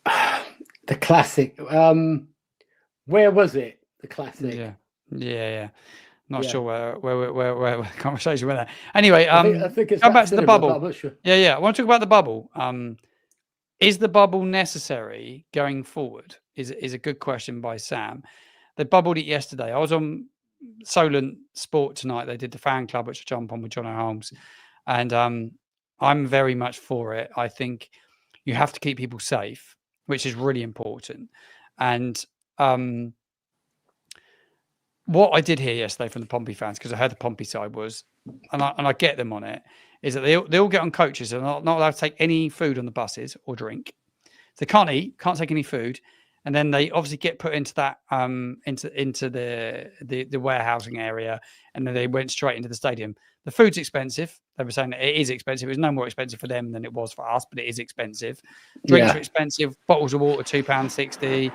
The classic. Where was it? The classic. Yeah. Not sure where the conversation went there. Anyway, I think it's go back to the bubble. I'm not sure. Yeah. I want to talk about the bubble. Is the bubble necessary going forward? Is a good question by Sam. They bubbled it yesterday. I was on Solent Sport tonight. They did the fan club, which I jump on with John Holmes, and I'm very much for it. I think you have to keep people safe, which is really important. And what I did hear yesterday from the Pompey fans, because I heard the Pompey side was, and I get them on it, is that they all get on coaches and are not allowed to take any food on the buses or drink. They can't eat, can't take any food. And then they obviously get put into that into the warehousing area, and then they went straight into the stadium. The food's expensive. They were saying that it is expensive. It was no more expensive for them than it was for us, but it is expensive. Drinks are expensive. Bottles of water, £2.60.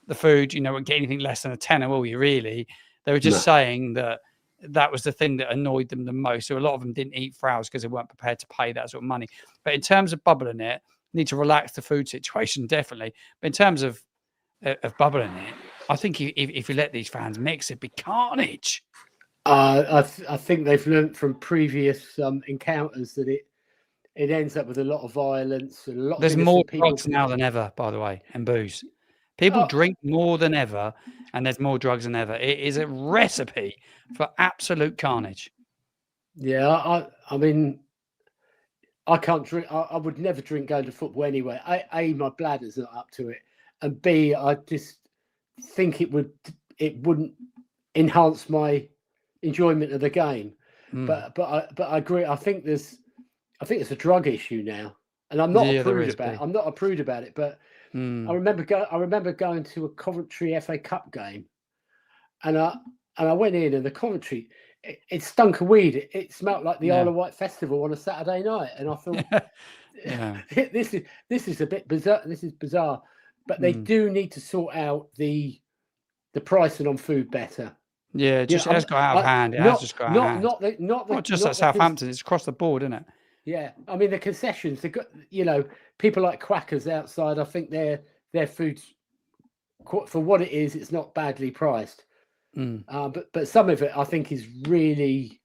The food, you won't get anything less than a tenner, will you? Really? They were just saying that was the thing that annoyed them the most. So a lot of them didn't eat for hours because they weren't prepared to pay that sort of money. But in terms of bubbling it, need to relax the food situation definitely. But in terms of bubbling it, I think if you let these fans mix, it'd be carnage. I think they've learned from previous encounters that it ends up with a lot of violence and a lot. There's more drugs now than ever, by the way, and booze. People drink more than ever, and there's more drugs than ever. It is a recipe for absolute carnage. Yeah, I mean, I can't drink. I would never drink going to football anyway. A, my bladder's not up to it. And B, I just think it wouldn't enhance my enjoyment of the game. But I agree. I think it's a drug issue now, and I'm not a prude about it. I'm not a prude about it. But I remember going to a Coventry FA Cup game, and I went in, and the Coventry it stunk of weed. It smelled like the Isle of Wight festival on a Saturday night, and I thought, this is a bit bizarre. This is bizarre. But they do need to sort out the pricing on food better. Yeah, it has got out of hand. It has just got out of hand. Not just at Southampton, it's across the board, isn't it? Yeah, I mean the concessions. They got people like Quackers outside. I think their food's for what it is. It's not badly priced. But some of it I think is really.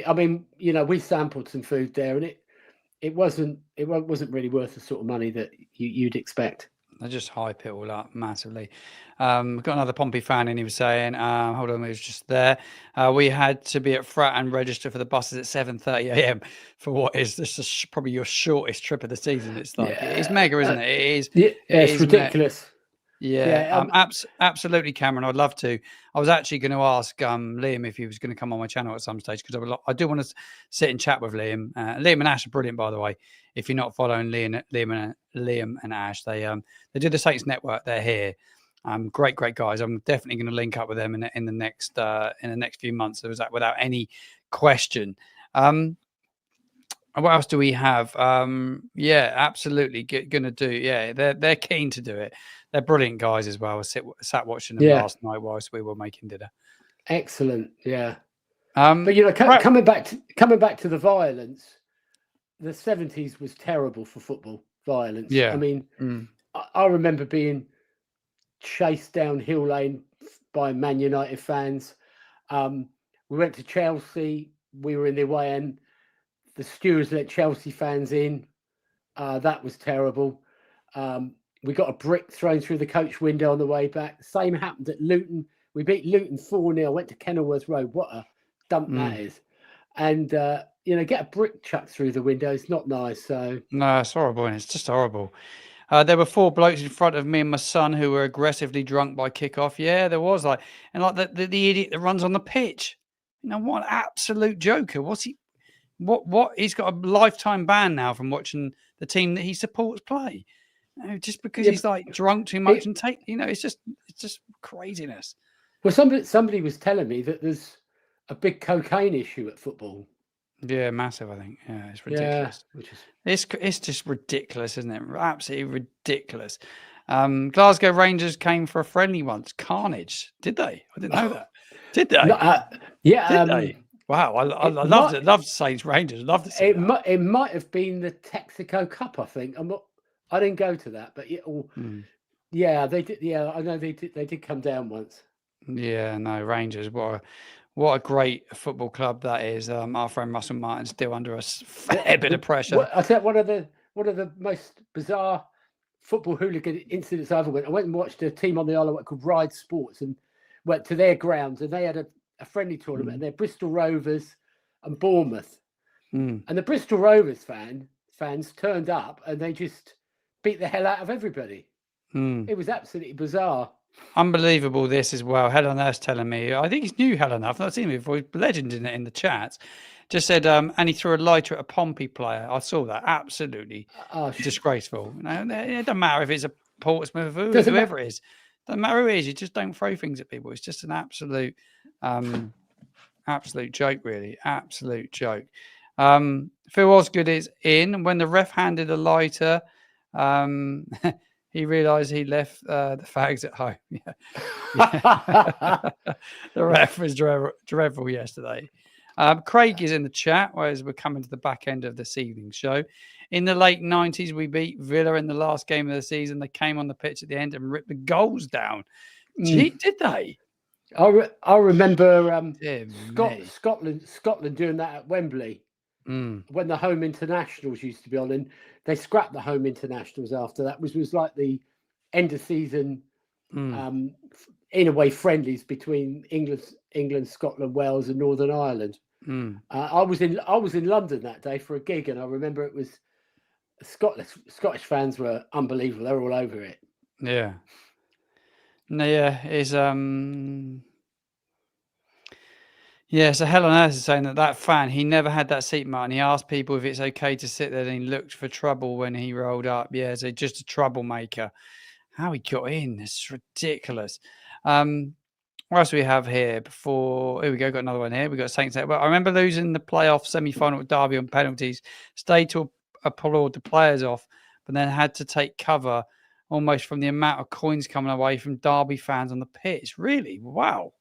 I mean, we sampled some food there, and it wasn't really worth the sort of money that you'd expect. They just hype it all up massively. We've got another Pompey fan, and he was saying, hold on, he was just there. We had to be at Frat and register for the buses at 7:30 a.m. for what is this probably your shortest trip of the season. It's like it's mega, isn't it? It is. It's ridiculous. Absolutely, Cameron. I'd love to. I was actually going to ask Liam if he was going to come on my channel at some stage, because I do want to sit and chat with Liam. Liam and Ash are brilliant, by the way. If you're not following Liam and Ash, they do the Saints Network. They're here. Great guys. I'm definitely going to link up with them in the next few months. There was that without any question. What else do we have? Yeah, absolutely going to do. Yeah, they're keen to do it. They're brilliant guys as well. I sat watching them last night whilst we were making dinner. Excellent. Yeah. But you know, coming back to the violence, the 70s was terrible for football violence. Yeah. I mean, I remember being chased down Hill Lane by Man United fans. We went to Chelsea. We were in the away end. The stewards let Chelsea fans in. That was terrible. We got a brick thrown through the coach window on the way back. The same happened at Luton. We beat Luton 4-0. Went to Kenilworth Road. What a dump that is. And, you know, get a brick chucked through the window. It's not nice. So no, it's horrible. And it's just horrible. There were 4 blokes in front of me and my son who were aggressively drunk by kickoff. Yeah, there was the idiot that runs on the pitch. You know, what an absolute joker. What's he? What? He's got a lifetime ban now from watching the team that he supports play. You know, just because he's like drunk too much and it's just craziness. Well, somebody was telling me that there's a big cocaine issue at football. Yeah, massive. I think. Yeah, it's ridiculous. It's just ridiculous, isn't it? Absolutely ridiculous. Glasgow Rangers came for a friendly once. Carnage, did they? I didn't know that. Did they? Yeah. Did they? Wow, I loved it. Loved Saints Rangers. Loved to see it. It might have been the Texaco Cup. I think. I didn't go to that, but yeah, they did. Yeah, I know they did. They did come down once. Yeah, no, Rangers. What a great football club that is. Our friend Russell Martin's still under a fair bit of pressure. I said one of the most bizarre football hooligan incidents I ever went. I went and watched a team on the Isle of Wight called Ride Sports and went to their grounds, and they had a friendly tournament, and they're Bristol Rovers and Bournemouth. And the Bristol Rovers fans turned up and they just beat the hell out of everybody. It was absolutely bizarre. Unbelievable this as well. Hell on Earth's telling me. I think he's new Hell on Earth. I've not seen him before. He's legend in the chat. Just said, and he threw a lighter at a Pompey player. I saw that. Absolutely disgraceful. You know, it doesn't matter if it's a Portsmouth, whoever it is. Doesn't matter who it is. You just don't throw things at people. It's just an absolute joke, really. Absolute joke. Phil Osgood is in. When the ref handed a lighter, he realised he left the fags at home. Yeah. The ref was dreadful yesterday. Craig is in the chat, whereas we're coming to the back end of this evening's show. In the late 90s, we beat Villa in the last game of the season. They came on the pitch at the end and ripped the goals down. Gee, did they? I remember Scotland doing that at Wembley when the home internationals used to be on, and they scrapped the home internationals after that, which was like the end of season, in a way, friendlies between England, Scotland, Wales, and Northern Ireland. I was in London that day for a gig, and I remember it was Scottish fans were unbelievable. They were all over it. Yeah. No, yeah, so Hell on Earth is saying that fan, he never had that seat mark, and he asked people if it's okay to sit there, and he looked for trouble when he rolled up. Yeah, so just a troublemaker. How he got in, it's ridiculous. What else do we have here before? Here we go, got another one here. We got Saints. Well, I remember losing the playoff semi-final at Derby on penalties, stayed to applaud the players off, but then had to take cover almost from the amount of coins coming away from Derby fans on the pitch. Really? Wow.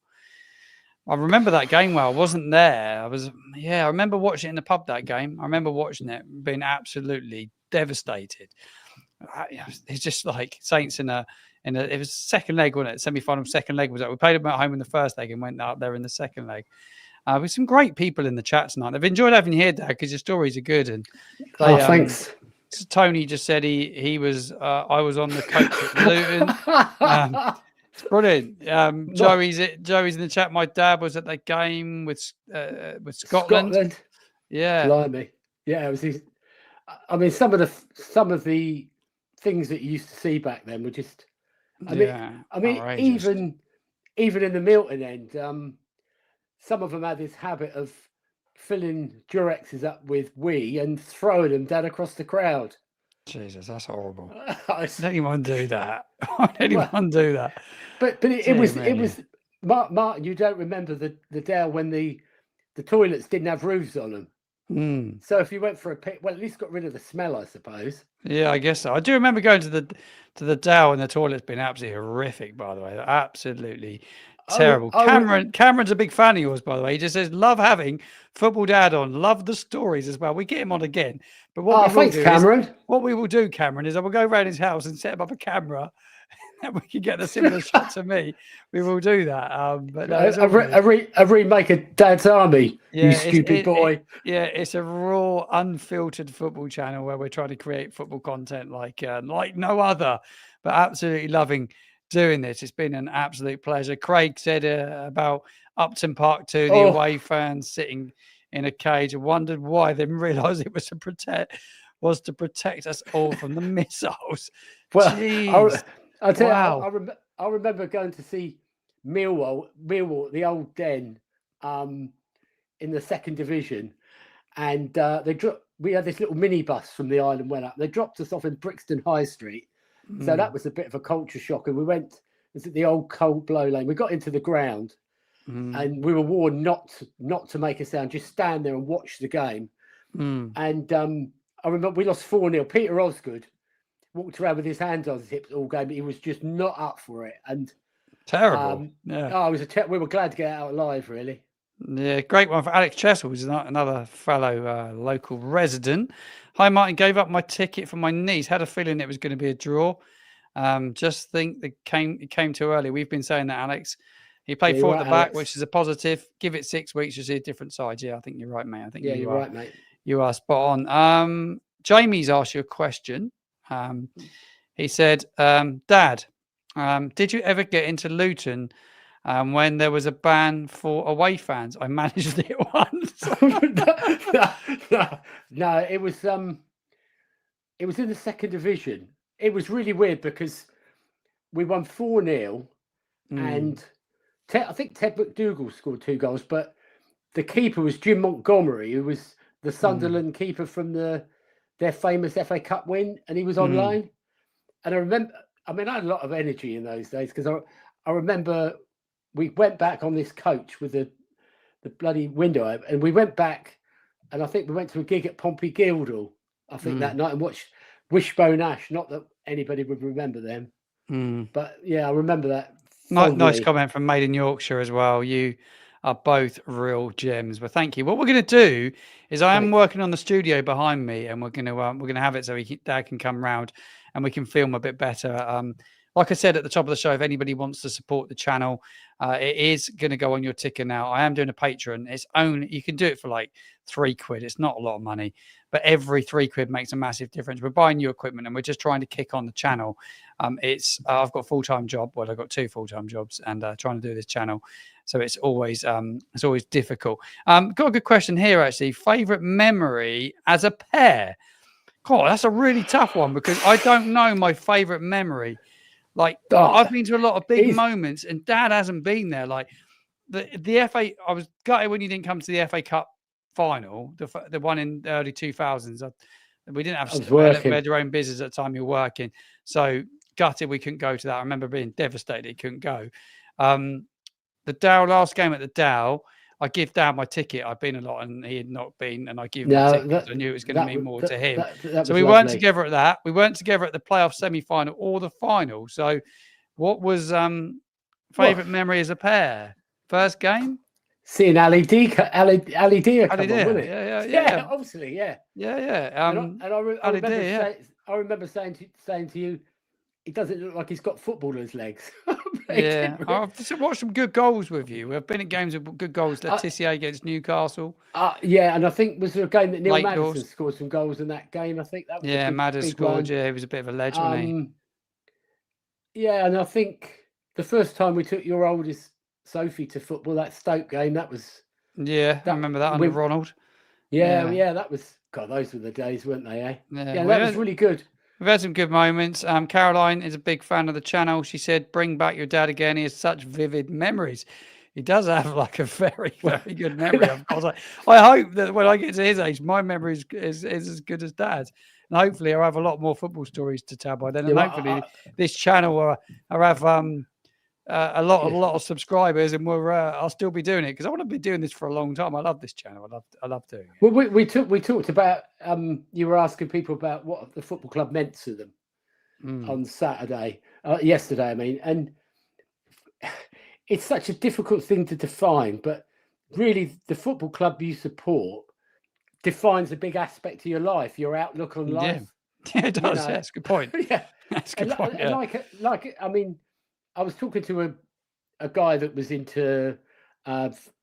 I remember that game well. I wasn't there. I remember watching it in the pub that game. I remember watching it, being absolutely devastated. It's just like Saints it was second leg, wasn't it? Semi-final second leg was that. We played them at home in the first leg and went out there in the second leg. With some great people in the chat tonight. They've enjoyed having you here, Dad, because your stories are good. And thanks. Tony just said he was. I was on the coach at Luton. It's brilliant. Joey's in the chat. My dad was at that game with Scotland. Yeah, blimey. Yeah, it was. I mean, some of the things that you used to see back then were just. I mean, even in the Milton end, some of them had this habit of filling Durexes up with wee and throwing them down across the crowd. Jesus, that's horrible. It's- Don't anyone do that. Why don't anyone do that? but it Dear was me. Martin. You don't remember the Dale when the toilets didn't have roofs on them. Mm. So if you went for a pit, well, at least got rid of the smell, I suppose. Yeah, I guess so. I do remember going to the Dow, and the toilet's been absolutely horrific, by the way. Absolutely terrible. Cameron's a big fan of yours, by the way. He just says, love having Football Dad on, love the stories as well. We get him on again. But what we will do, Cameron, is I will go around his house and set him up a camera and we can get the similar shot to me. We will do that. But no, a remake of Dad's Army, you stupid boy. It's a raw, unfiltered football channel where we're trying to create football content like no other. But absolutely loving doing this. It's been an absolute pleasure. Craig said about Upton Park 2, the away fans sitting in a cage and wondered why, then realised it was to protect us all from the missiles. Well, jeez. I'll tell you, I remember going to see Millwall, the old Den, in the second division, and we had this little minibus from the island went up. They dropped us off in Brixton High Street, so that was a bit of a culture shock. And we went, it was at the old Cold Blow Lane. We got into the ground, and we were warned not to make a sound, just stand there and watch the game. And I remember we lost 4-0. Peter Osgood walked around with his hands on his hips all game, but he was just not up for it. And terrible. We were glad to get out alive, really. Yeah, great one for Alex Chessel, who's another fellow local resident. Hi, Martin. Gave up my ticket for my niece. Had a feeling it was going to be a draw. Just think it came too early. We've been saying that, Alex. He played 4 at the back, which is a positive. Give it 6 weeks, you'll see a different side. Yeah, I think you're right, mate. I think you're right, mate. You are spot on. Jamie's asked you a question. He said, Dad, did you ever get into Luton when there was a ban for away fans? I managed it once. No, it was in the second division. It was really weird because we won 4-0 and I think Ted McDougall scored 2 goals, but the keeper was Jim Montgomery, who was the Sunderland keeper from their famous FA Cup win, and he was on loan. And I remember, I had a lot of energy in those days because I remember we went back on this coach with the bloody window open, and we went back, and I think we went to a gig at Pompey Guildhall, I think that night, and watched Wishbone Ash. Not that anybody would remember them, but yeah, I remember that. Nice comment from Made in Yorkshire as well. You are both real gems. Well, thank you. What we're going to do is I am working on the studio behind me, and we're going to have it so Dad can come round and we can film a bit better. Like I said at the top of the show, if anybody wants to support the channel, it is going to go on your ticker now. I am doing a Patreon. You can do it for like £3. It's not a lot of money, but every £3 makes a massive difference. We're buying new equipment and we're just trying to kick on the channel. I've got a full-time job. Well, I've got 2 full-time jobs and trying to do this channel. So it's always difficult. Got a good question here, actually. Favorite memory as a pair? God, that's a really tough one because I don't know my favorite memory. Like, I've been to a lot of big moments and Dad hasn't been there. Like the FA, I was gutted when you didn't come to the FA Cup final, the one in the early 2000s. We didn't have, we had your own business at the time, you were working. So gutted we couldn't go to that. I remember being devastated he couldn't go. The Dow last game at the Dow, I give Dad my ticket. I've been a lot and he had not been, and I give him my ticket. I knew it was going to mean more to him. So we weren't together at that. We weren't together at the playoff semi-final or the final. So what was favourite memory as a pair? First game? Seeing Ali D come on, wasn't it? Yeah, obviously, yeah. I remember saying to you, he doesn't look like he's got footballer's legs. I've watched some good goals with you. We've been at games with good goals. Letitia against Newcastle. And I think was there a game that Neil Maddison scored some goals in that game. I think that was Maddison scored. One. Yeah, he was a bit of a legend, wasn't he? Yeah, and I think the first time we took your oldest Sophie to football, that Stoke game, that was. Yeah, I remember that under Ronald. Yeah, that was. God, those were the days, weren't they? Eh? Yeah, that was really good. We've had some good moments. Caroline is a big fan of the channel. She said, bring back your dad again. He has such vivid memories. He does have like a very, very good memory. Of course, I hope that when I get to his age, my memory is as good as Dad's. and hopefully I'll have a lot more football stories to tell by then, and Yeah, well, hopefully this channel will have a lot of subscribers, and I'll still be doing it because I want to be doing this for a long time. I love this channel. I love doing it. Well, we talked about you were asking people about what the football club meant to them on Saturday, yesterday. I mean, and it's such a difficult thing to define, but really, the football club you support defines a big aspect of your life, your outlook on life. Yeah, it does. Yeah, that's a good point. Yeah, that's a good point. And like, I mean, I was talking to a guy that was into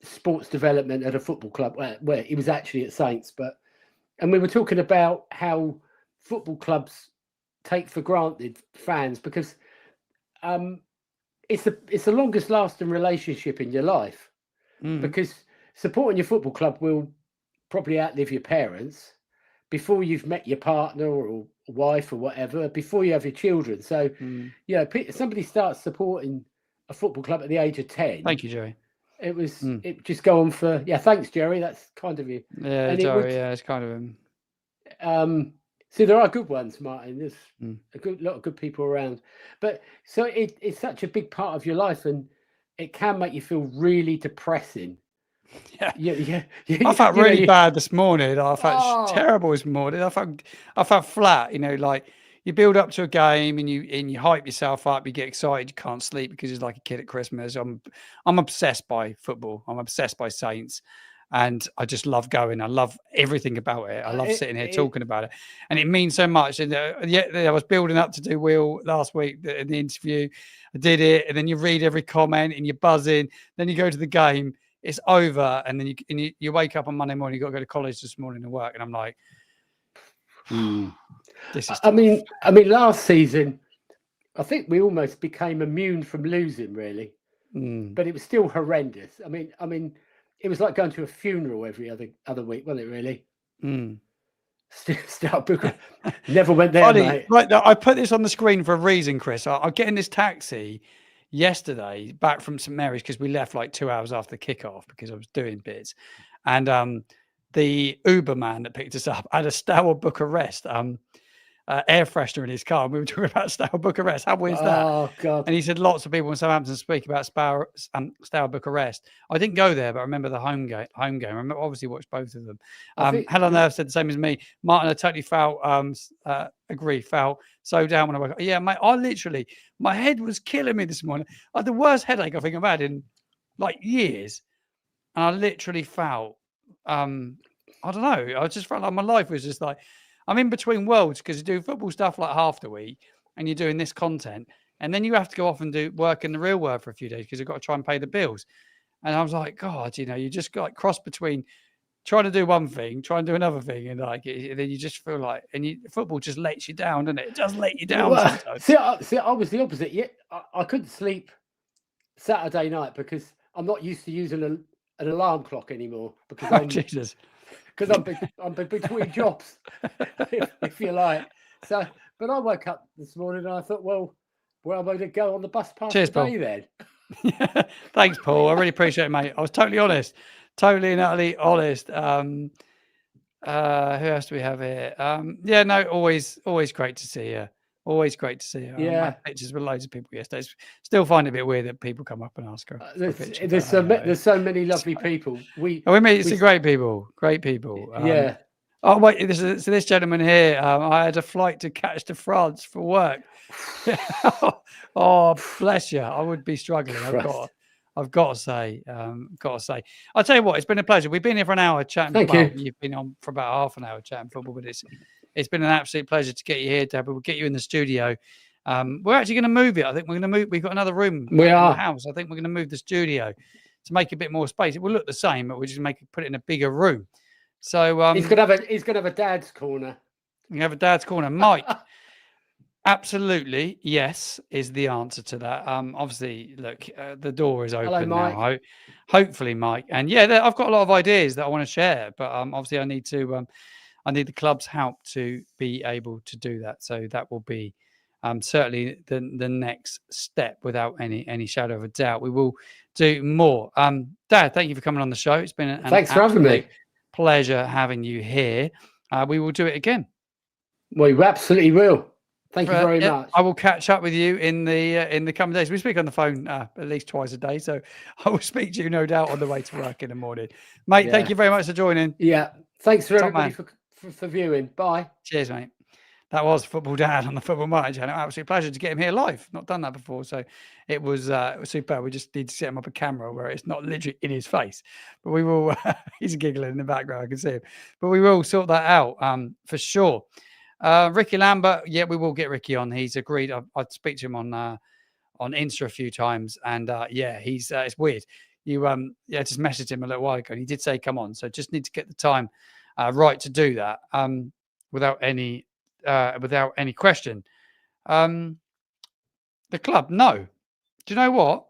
sports development at a football club where he was actually at Saints, and we were talking about how football clubs take for granted fans because it's the longest lasting relationship in your life because supporting your football club will probably outlive your parents before you've met your partner or wife or whatever, before you have your children. So, somebody starts supporting a football club at the age of 10. Thank you, Jerry. It just go on for, thanks, Jerry. That's kind of you. Yeah, Jerry, it's kind of him. So there are good ones, Martin. There's a lot of good people around. But so it's such a big part of your life, and it can make you feel really depressing. Yeah. I felt really bad this morning. I felt terrible this morning. I felt flat. Like you build up to a game and you hype yourself up. You get excited. You can't sleep because it's like a kid at Christmas. I'm obsessed by football. I'm obsessed by Saints, and I just love going. I love everything about it. I love sitting here talking about it, and it means so much. And I was building up to do Will last week in the interview. I did it, and then you read every comment and you're buzzing. Then you go to the game. It's over, and then you wake up on Monday morning. You got to go to college this morning and work, and I'm like, this is. I mean, last season, I think we almost became immune from losing, really, but it was still horrendous. I mean, it was like going to a funeral every other week, wasn't it? Really. Still, never went there, mate. Right, I put this on the screen for a reason, Chris. I get in this taxi yesterday back from St Mary's because we left like 2 hours after the kickoff because I was doing bits, and the Uber man that picked us up had a Stour Bucharest air freshener in his car, and we were talking about Stour Bucharest. How weird is that? Oh God! And he said lots of people in Southampton speak about Stour Bucharest. I didn't go there, but I remember the home game. I remember obviously watched both of them. Helen Earth said the same as me. Martin, I totally felt so down when I woke up. Yeah, mate, I literally, my head was killing me this morning. I had the worst headache I think I've had in like years, and I literally felt I don't know. I just felt like my life was just like. I'm in between worlds because you do football stuff like half the week and you're doing this content. And then you have to go off and do work in the real world for a few days because you've got to try and pay the bills. And I was like, God, you just got like cross between trying to do one thing, trying to do another thing. And then you just feel like, football just lets you down, doesn't it? It does let you down sometimes. See, I was the opposite. Yeah, I couldn't sleep Saturday night because I'm not used to using an alarm clock anymore because Jesus. Because I'm between jobs, if you like. So, but I woke up this morning and I thought, well, where am I going to go on the bus past today, Paul. Then? Thanks, Paul. I really appreciate it, mate. I was totally honest, totally and utterly honest. Who else do we have here? Always great to see you. Always great to see you. Yeah, I had pictures with loads of people yesterday. Still find it a bit weird that people come up and ask her. There's so many lovely people. We meet some great people. Great people. Yeah. Oh wait, this gentleman here. I had a flight to catch to France for work. Oh, bless you. I would be struggling. I've got to say. I'll tell you what. It's been a pleasure. We've been here for an hour chatting. Thank you. You've been on for about half an hour chatting football, but it's been an absolute pleasure to get you here, Deb. We'll get you in the studio. We're actually going to move it. I think we're going to move. We've got another room in the house. I think we're going to move the studio to make a bit more space. It will look the same, but we'll just put it in a bigger room. So he's going to have a dad's corner. You have a dad's corner, Mike. Absolutely, yes, is the answer to that. Obviously, look, the door is open. Hello, Mike. Now. Hopefully, Mike. And yeah, I've got a lot of ideas that I want to share, but obviously, I need to. I need the club's help to be able to do that. So that will be certainly the next step without any shadow of a doubt. We will do more. Dad, thank you for coming on the show. It's been thanks for having me. Pleasure having you here. We will do it again. Well, you absolutely will. Thank you very much. I will catch up with you in the coming days. We speak on the phone at least twice a day, so I will speak to you no doubt on the way to work in the morning, mate. Thank you very much for joining. Yeah, thanks for Top everybody man. for viewing. Bye. Cheers, mate. That was Football Dad on the Football Martin channel. Absolute pleasure to get him here live. Not done that before, so it was super. We just need to set him up a camera where it's not literally in his face, but we will. He's giggling in the background. I can see him, but we will sort that out for sure. Ricky Lambert, yeah, we will get Ricky on. He's agreed. I'd speak to him on Insta a few times, and yeah, he's it's weird. You just messaged him a little while ago, and he did say come on. So just need to get the time right to do that without any question. The club, no. Do you know what?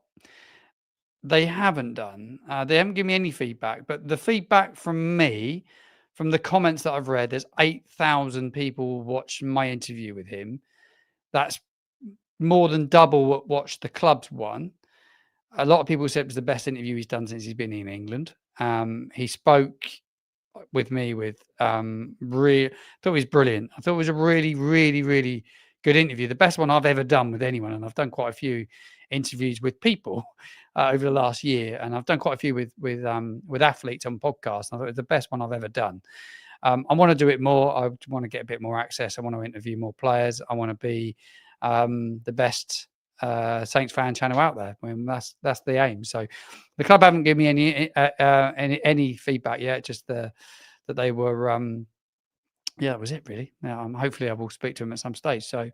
They haven't done. They haven't given me any feedback, but the feedback from me, from the comments that I've read, there's 8,000 people watched my interview with him. That's more than double what watched the club's one. A lot of people said it was the best interview he's done since he's been in England. He spoke with me with I thought it was brilliant. I thought it was a really, really, really good interview. The best one I've ever done with anyone, and I've done quite a few interviews with people over the last year, and I've done quite a few with athletes on podcasts. I thought it was the best one I've ever done. I want to do it more. I want to get a bit more access. I want to interview more players. I want to be the best Saints fan channel out there. I mean, that's the aim. So the club haven't given me any feedback yet. Just that they were that was it really. Now hopefully I will speak to them at some stage. So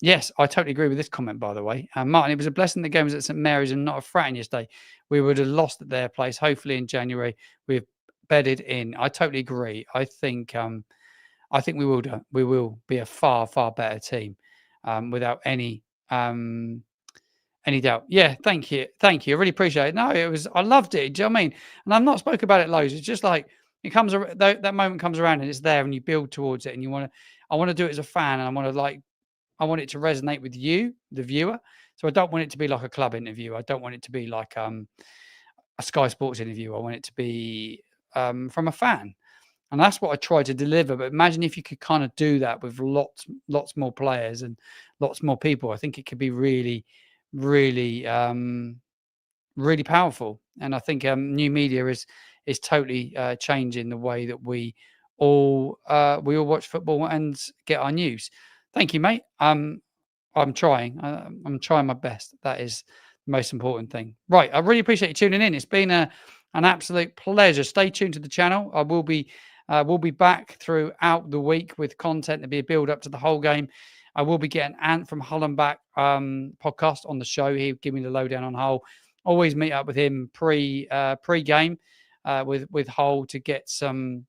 yes, I totally agree with this comment, by the way. Martin, it was a blessing the game was at St Mary's and not a Fratton yesterday. We would have lost at their place. Hopefully in January we've bedded in. I totally agree. I think we will do. We will be a far, far better team without any doubt. Yeah, thank you. I really appreciate it. No, I loved it. Do you know what I mean? And I've not spoken about it loads. It's just like it comes that moment comes around and it's there and you build towards it and I want to do it as a fan and I want it to resonate with you, the viewer. So I don't want it to be like a club interview. I don't want it to be like a Sky Sports interview. I want it to be from a fan. And that's what I try to deliver. But imagine if you could kind of do that with lots more players and lots more people. I think it could be really, really, really powerful. And I think new media is totally changing the way that we all watch football and get our news. Thank you, mate. I'm trying. I'm trying my best. That is the most important thing. Right. I really appreciate you tuning in. It's been an absolute pleasure. Stay tuned to the channel. I will be we'll be back throughout the week with content to be a build up to the whole game. I will be getting Ant from Hull and Back podcast on the show. He'll give me the lowdown on Hull. Always meet up with him pre-game with Hull to get some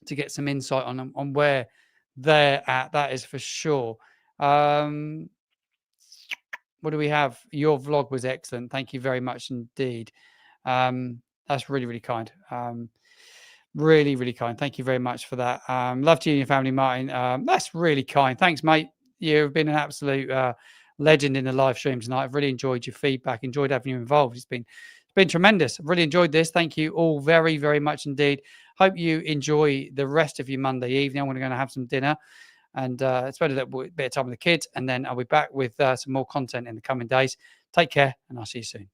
insight on where they're at. That is for sure. What do we have? Your vlog was excellent. Thank you very much indeed. That's really, really kind. Really, really kind. Thank you very much for that. Love to you and your family, Martin. That's really kind. Thanks, mate. You've been an absolute legend in the live stream tonight. I've really enjoyed your feedback. Enjoyed having you involved. It's been tremendous. I've really enjoyed this. Thank you all very, very much indeed. Hope you enjoy the rest of your Monday evening. I'm going to have some dinner and spend a little bit of time with the kids. And then I'll be back with some more content in the coming days. Take care and I'll see you soon.